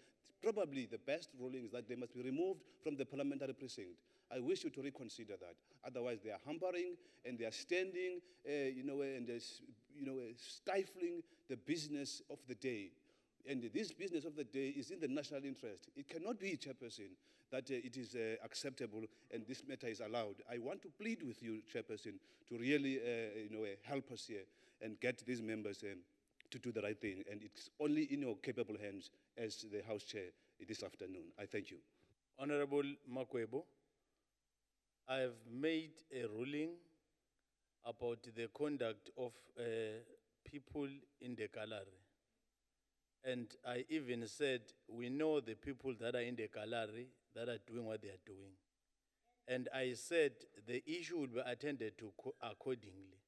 probably the best ruling is that they must be removed from the parliamentary precinct. I wish you to reconsider that. Otherwise, they are hampering and they are standing, and they're, stifling the business of the day. And this business of the day is in the national interest. It cannot be, Chairperson, that it is acceptable and this matter is allowed. I want to plead with you, Chairperson, to really, help us here and get these members to do the right thing. And it's only in your capable hands as the House Chair this afternoon. I thank you. Honorable Makwebo, I have made a ruling about the conduct of people in the gallery. And I even said, we know the people that are in the gallery that are doing what they are doing. And I said the issue will be attended to accordingly.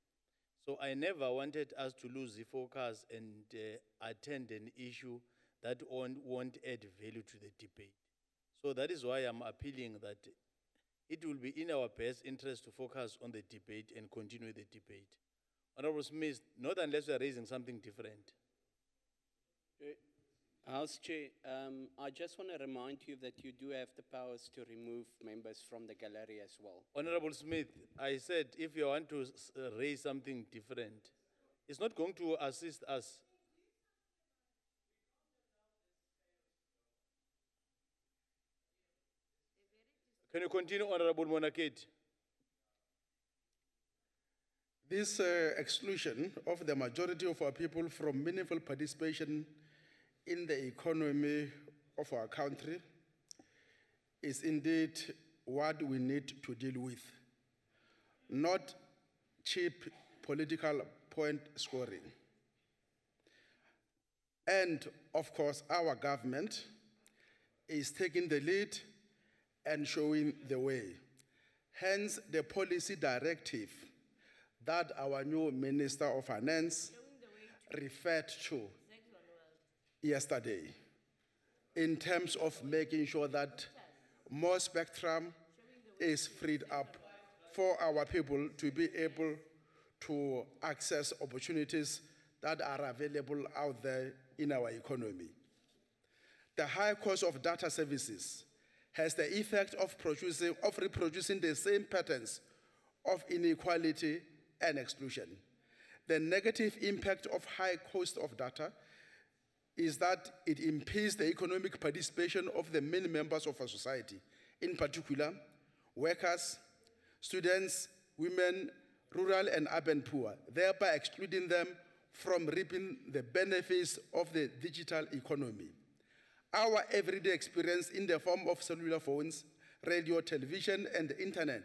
So I never wanted us to lose the focus and attend an issue that won't add value to the debate. So that is why I'm appealing that it will be in our best interest to focus on the debate and continue the debate. Honorable Smith, not unless we are raising something different. House Chair, I just want to remind you that you do have the powers to remove members from the gallery as well. Honorable Smith, I said if you want to raise something different, it's not going to assist us. Can you continue, Honorable Monaketi? This exclusion of the majority of our people from meaningful participation in the economy of our country is indeed what we need to deal with, not cheap political point scoring. And of course, our government is taking the lead and showing the way. Hence, the policy directive that our new Minister of Finance referred to yesterday in terms of making sure that more spectrum is freed up for our people to be able to access opportunities that are available out there in our economy. The high cost of data services has the effect of reproducing the same patterns of inequality and exclusion. The negative impact of high cost of data is that it impedes the economic participation of the main members of our society, in particular, workers, students, women, rural and urban poor, thereby excluding them from reaping the benefits of the digital economy. Our everyday experience in the form of cellular phones, radio, television, and the internet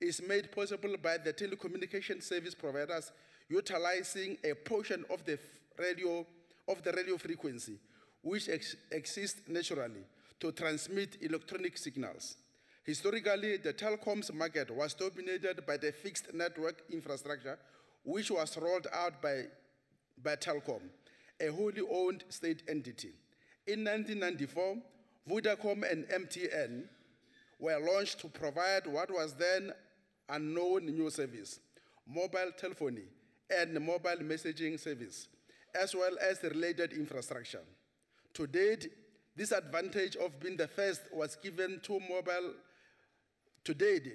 is made possible by the telecommunication service providers utilizing a portion of the radio frequency, which exists naturally to transmit electronic signals. Historically, the telecoms market was dominated by the fixed network infrastructure, which was rolled out by Telkom, a wholly owned state entity. In 1994, Vodacom and MTN were launched to provide what was then unknown new service, mobile telephony and mobile messaging service, as well as the related infrastructure. To date, this advantage of being the first was given to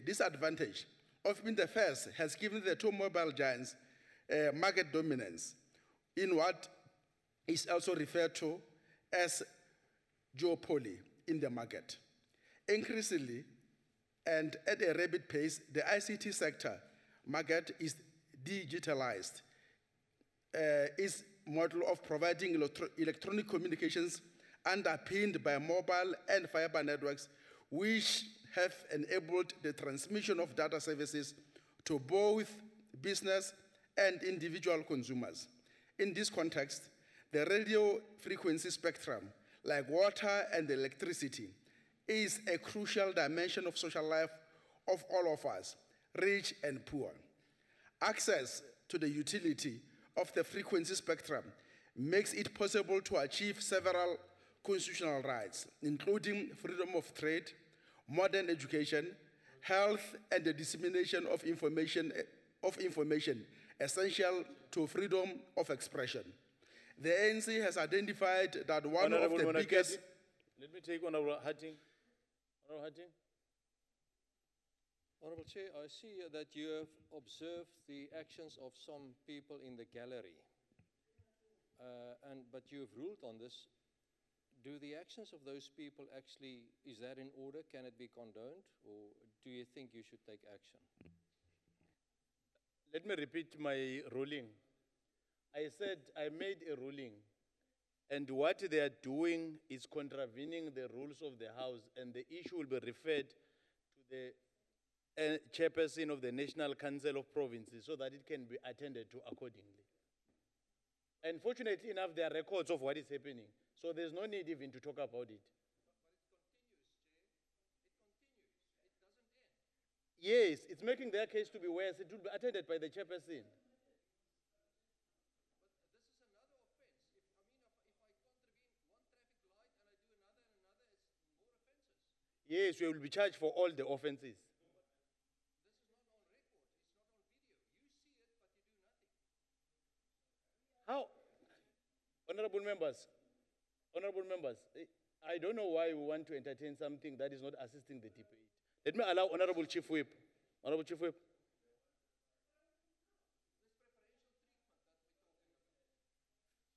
this advantage of being the first has given the two mobile giants market dominance in what is also referred to as duopoly in the market. Increasingly, and at a rapid pace, the ICT sector market is digitalized. Its model of providing electronic communications underpinned by mobile and fiber networks, which have enabled the transmission of data services to both business and individual consumers. In this context, the radio frequency spectrum like water and electricity, is a crucial dimension of social life of all of us, rich and poor. Access to the utility of the frequency spectrum makes it possible to achieve several constitutional rights, including freedom of trade, modern education, health, and the dissemination of information essential to freedom of expression. The ANC has identified that one of the biggest... Let me take Honorable Hatting. Honorable Hatting. Honorable Chair, I see that you have observed the actions of some people in the gallery, but you have ruled on this. Do the actions of those people actually, is that in order? Can it be condoned? Or do you think you should take action? Let me repeat my ruling. I said I made a ruling, and what they are doing is contravening the rules of the House, and the issue will be referred to the chairperson of the National Council of Provinces so that it can be attended to accordingly. And fortunately enough, there are records of what is happening, so there's no need even to talk about it. Yes, it's making their case to be worse. It will be attended by the chairperson. Yes, you will be charged for all the offenses. How? Honorable members, I don't know why we want to entertain something that is not assisting the debate. Let me allow Honorable Chief Whip. Honorable Chief Whip.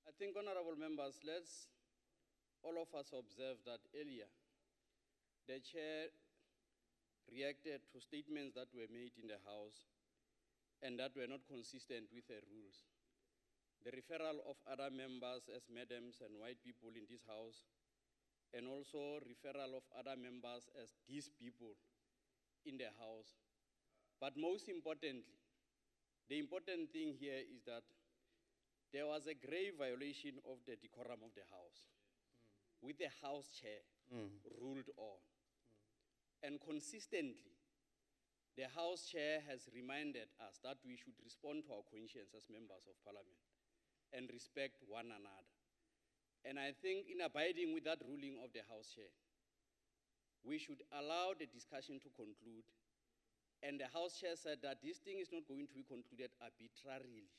I think, honorable members, all of us observe that earlier, the chair reacted to statements that were made in the House and that were not consistent with the rules. The referral of other members as madams and white people in this House, and also referral of other members as these people in the House. But most importantly, the important thing here is that there was a grave violation of the decorum of the House, with the House chair ruled on. And consistently, the House chair has reminded us that we should respond to our conscience as members of Parliament and respect one another. And I think in abiding with that ruling of the House chair, we should allow the discussion to conclude. And the House chair said that this thing is not going to be concluded arbitrarily.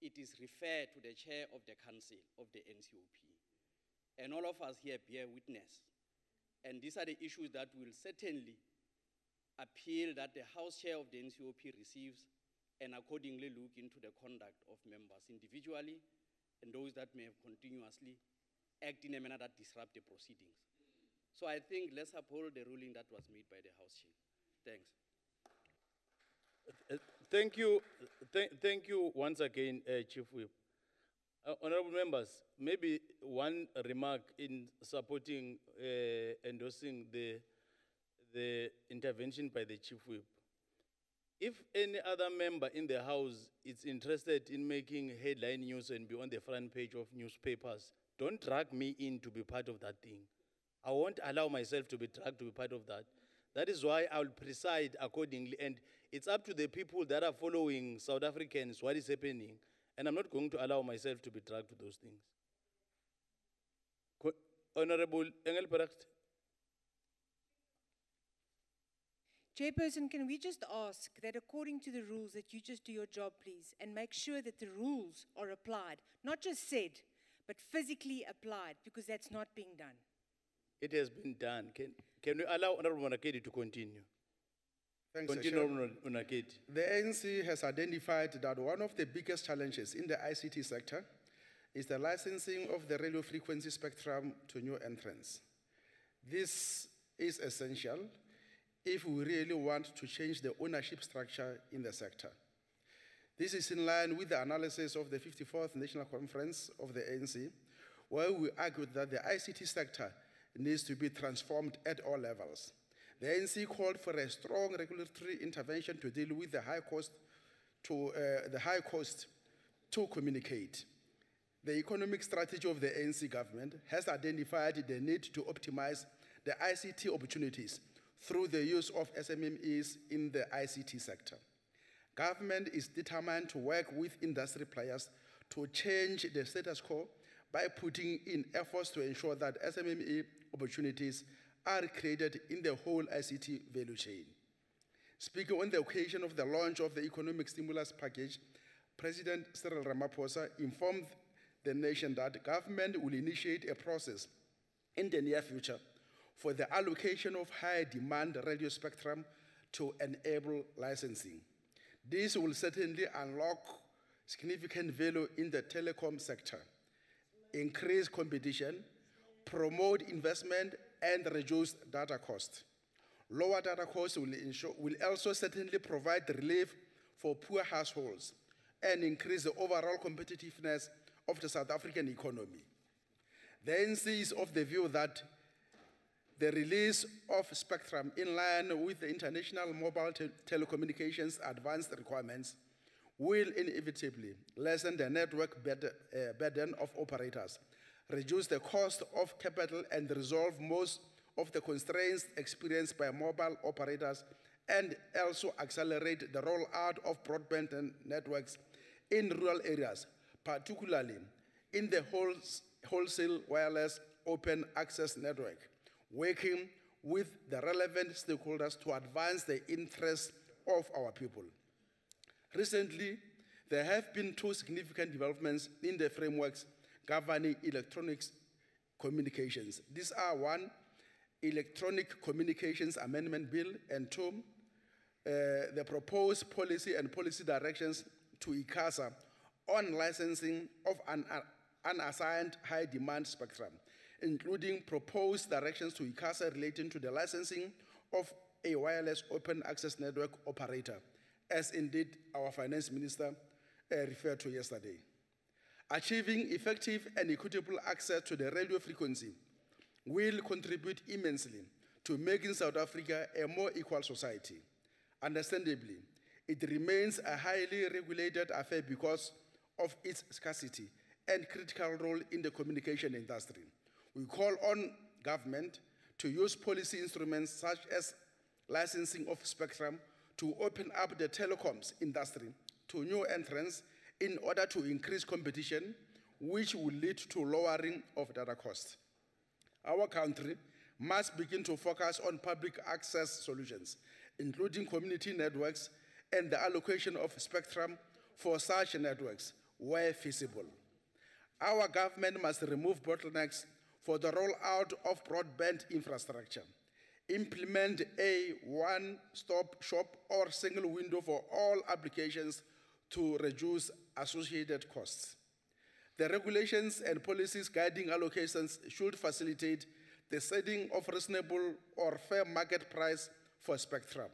It is referred to the chair of the council of the NCOP. And all of us here bear witness. And these are the issues that will certainly appeal that the House chair of the NCOP receives and accordingly look into the conduct of members individually and those that may have continuously act in a manner that disrupt the proceedings. So I think let's uphold the ruling that was made by the House chair. Thanks. Thank you. Thank you once again, Chief Whip. Honorable members, maybe one remark in supporting, endorsing the intervention by the Chief Whip. If any other member in the House is interested in making headline news and be on the front page of newspapers, don't drag me in to be part of that thing. I won't allow myself to be dragged to be part of that. That is why I'll preside accordingly, and it's up to the people that are following South Africans what is happening, and I'm not going to allow myself to be dragged to those things. Honorable Engelbrecht. Chairperson, can we just ask that according to the rules that you just do your job, please, and make sure that the rules are applied, not just said, but physically applied, because that's not being done. It has been done. Can we allow Honorable Monakedi to continue? Thanks, continue, Honorable Monakedi. The ANC has identified that one of the biggest challenges in the ICT sector is the licensing of the radio frequency spectrum to new entrants. This is essential if we really want to change the ownership structure in the sector. This is in line with the analysis of the 54th National Conference of the ANC, where we argued that the ICT sector needs to be transformed at all levels. The ANC called for a strong regulatory intervention to deal with the high cost to communicate. The economic strategy of the ANC government has identified the need to optimize the ICT opportunities through the use of SMMEs in the ICT sector. Government is determined to work with industry players to change the status quo by putting in efforts to ensure that SMME opportunities are created in the whole ICT value chain. Speaking on the occasion of the launch of the economic stimulus package, President Cyril Ramaphosa informed the nation that the government will initiate a process in the near future for the allocation of high-demand radio spectrum to enable licensing. This will certainly unlock significant value in the telecom sector, increase competition, promote investment, and reduce data costs. Lower data costs will also certainly provide relief for poor households and increase the overall competitiveness of the South African economy. The ANC is of the view that the release of spectrum in line with the international mobile telecommunications advanced requirements will inevitably lessen the network burden of operators, reduce the cost of capital, and resolve most of the constraints experienced by mobile operators, and also accelerate the rollout of broadband networks in rural areas, particularly in the wholesale wireless open access network, working with the relevant stakeholders to advance the interests of our people. Recently, there have been two significant developments in the frameworks governing electronic communications. These are one, Electronic Communications Amendment Bill, and two, the proposed policy and policy directions to ICASA on licensing of unassigned high-demand spectrum, including proposed directions to ICASA relating to the licensing of a wireless open access network operator, as indeed our finance minister referred to yesterday. Achieving effective and equitable access to the radio frequency will contribute immensely to making South Africa a more equal society. Understandably, it remains a highly regulated affair because of its scarcity and critical role in the communication industry. We call on government to use policy instruments such as licensing of spectrum to open up the telecoms industry to new entrants in order to increase competition, which will lead to lowering of data costs. Our country must begin to focus on public access solutions, including community networks and the allocation of spectrum for such networks where feasible. Our government must remove bottlenecks for the rollout of broadband infrastructure, implement a one-stop shop or single window for all applications to reduce associated costs. The regulations and policies guiding allocations should facilitate the setting of reasonable or fair market price for spectrum.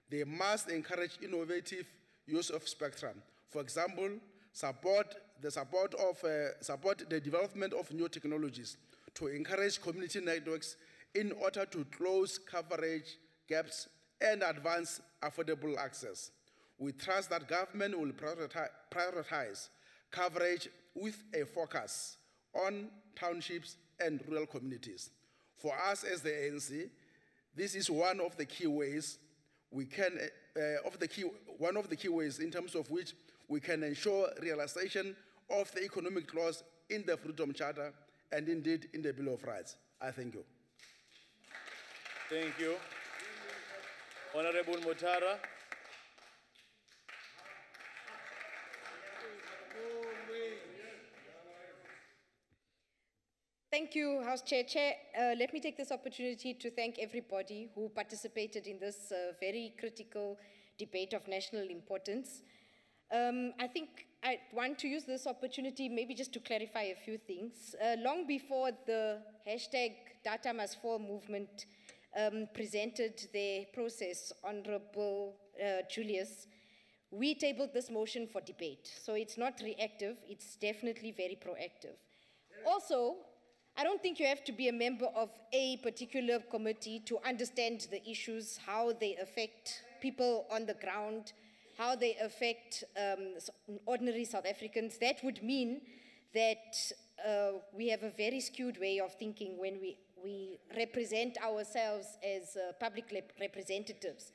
They must encourage innovative use of spectrum. For example, support the development of new technologies to encourage community networks in order to close coverage gaps and advance affordable access. We trust that government will prioritize coverage with a focus on townships and rural communities. For us as the ANC, this is one of the key ways we can, one of the key ways in terms of which we can ensure realization of the economic clause in the Freedom Charter and indeed in the Bill of Rights. I thank you. Thank you. Honorable Mutara. Thank you, House Chair. Let me take this opportunity to thank everybody who participated in this very critical debate of national importance. I think I want to use this opportunity maybe just to clarify a few things. Long before the hashtag Data Must Fall movement presented their process, Honorable Julius, we tabled this motion for debate. So it's not reactive, it's definitely very proactive. Also, I don't think you have to be a member of a particular committee to understand the issues, how they affect people on the ground, how they affect ordinary South Africans. That would mean that we have a very skewed way of thinking when we represent ourselves as public representatives.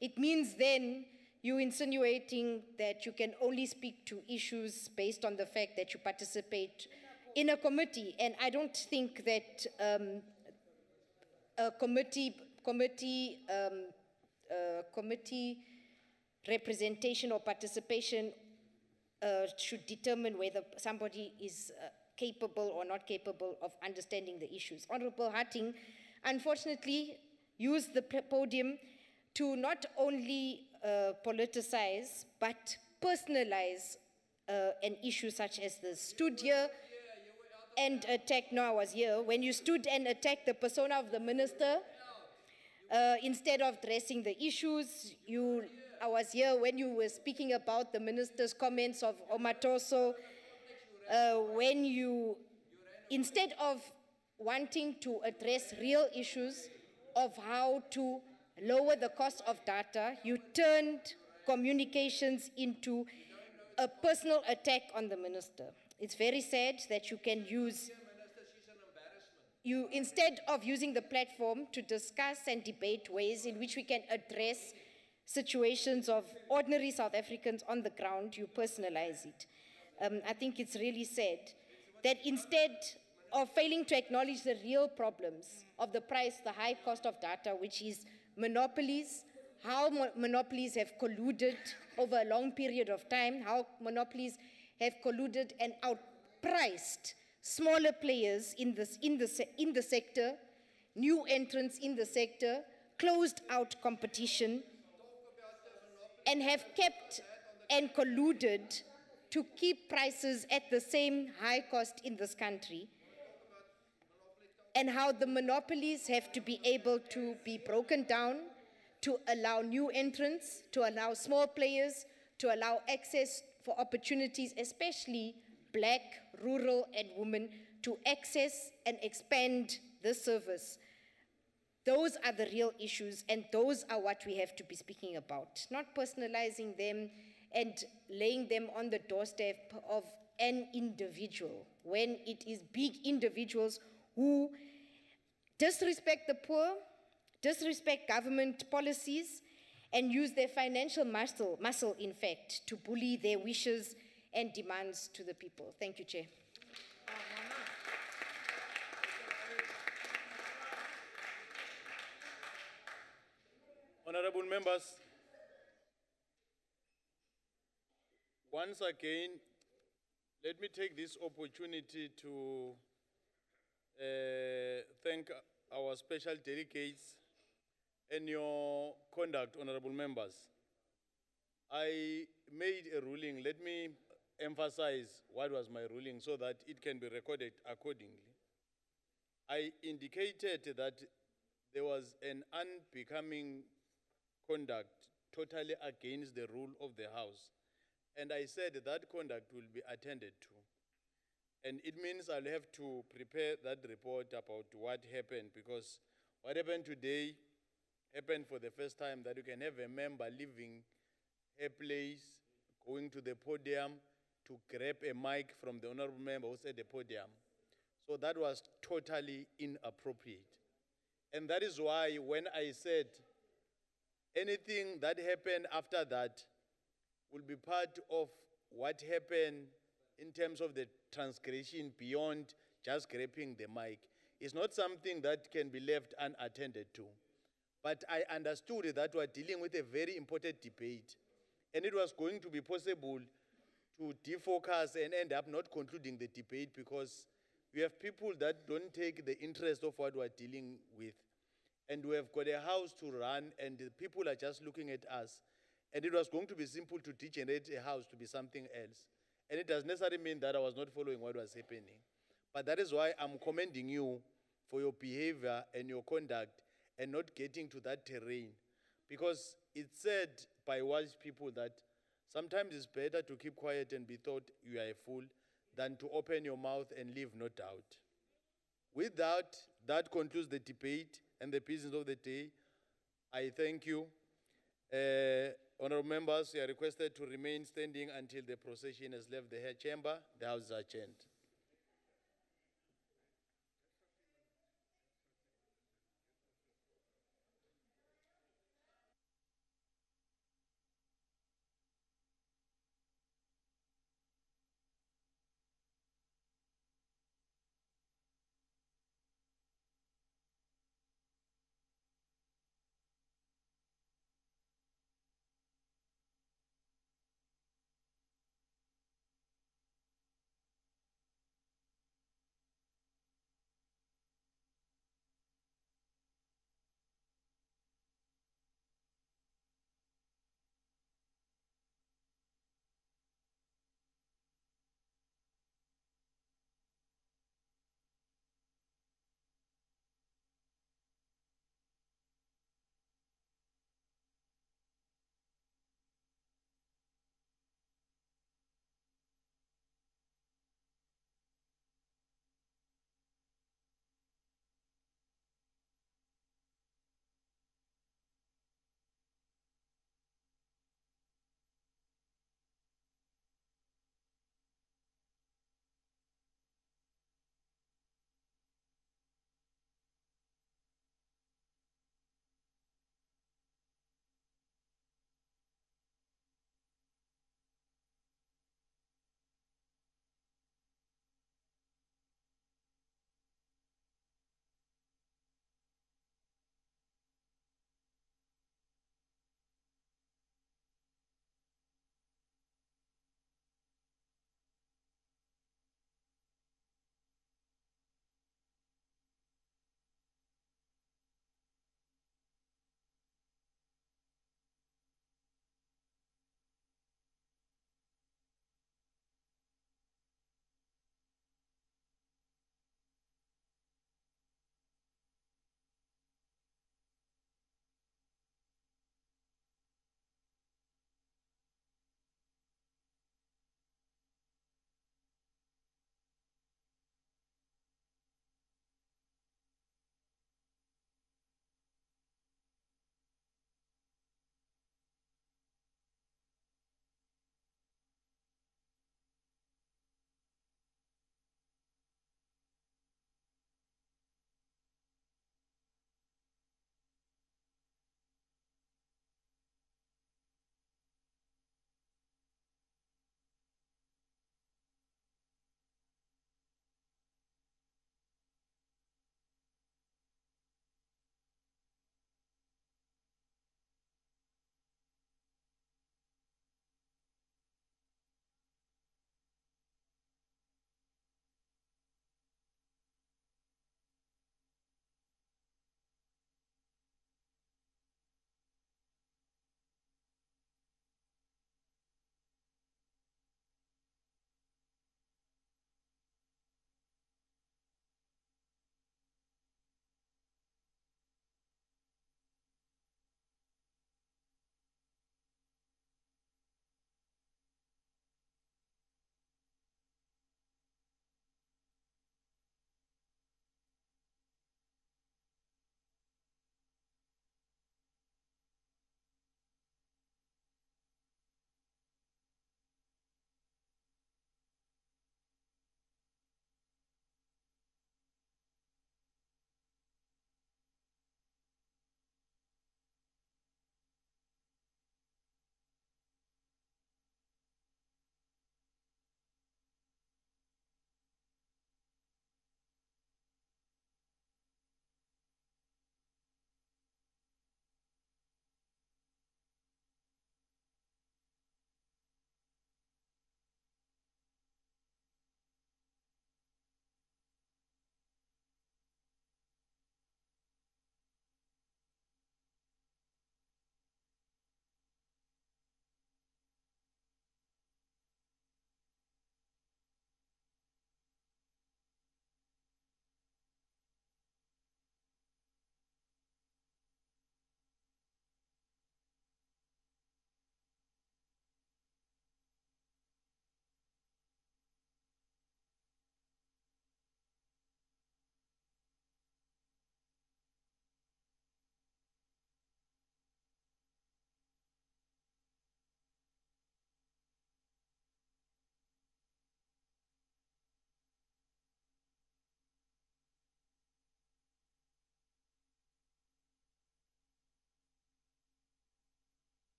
It means then you're insinuating that you can only speak to issues based on the fact that you participate in a committee. And I don't think that a committee representation or participation should determine whether somebody is capable or not capable of understanding the issues. Honorable Harting, unfortunately, used the podium to not only politicize, but personalize an issue such as the stood here and attack. No, I was here. When you stood and attacked the persona of the minister, instead of addressing the issues, I was here when you were speaking about the minister's comments of Omatoso, when you, instead of wanting to address real issues of how to lower the cost of data, you turned communications into a personal attack on the minister. It's very sad that you can use, instead of using the platform to discuss and debate ways in which we can address situations of ordinary South Africans on the ground, you personalize it. I think it's really sad that instead of failing to acknowledge the real problems of the price, the high cost of data, which is monopolies, how monopolies have colluded over a long period of time, how monopolies have colluded and outpriced smaller players in the sector, new entrants in the sector, closed out competition, and have kept and colluded to keep prices at the same high cost in this country, and how the monopolies have to be able to be broken down to allow new entrants, to allow small players, to allow access for opportunities, especially black, rural, and women, to access and expand the service. Those are the real issues, and those are what we have to be speaking about, not personalizing them and laying them on the doorstep of an individual, when it is big individuals who disrespect the poor, disrespect government policies, and use their financial muscle, in fact, to bully their wishes and demands to the people. Thank you, Chair. Honorable members, once again, let me take this opportunity to thank our special delegates and your conduct, honorable members. I made a ruling. Let me emphasize what was my ruling so that it can be recorded accordingly. I indicated that there was an unbecoming conduct totally against the rule of the House. And I said that conduct will be attended to. And it means I'll have to prepare that report about what happened, because what happened today happened for the first time, that you can have a member leaving a place, going to the podium to grab a mic from the honorable member who's at the podium. So that was totally inappropriate. And that is why when I said anything that happened after that will be part of what happened in terms of the transgression beyond just grabbing the mic, it's not something that can be left unattended to. But I understood that we're dealing with a very important debate, and it was going to be possible to defocus and end up not concluding the debate, because we have people that don't take the interest of what we're dealing with. And we have got a house to run, and the people are just looking at us. And it was going to be simple to degenerate a house to be something else. And it doesn't necessarily mean that I was not following what was happening. But that is why I'm commending you for your behavior and your conduct and not getting to that terrain. Because it's said by wise people that sometimes it's better to keep quiet and be thought you are a fool than to open your mouth and leave no doubt. With that, that concludes the debate and the business of the day. I thank you. Honorable members, you are requested to remain standing until the procession has left the chamber. The House is adjourned.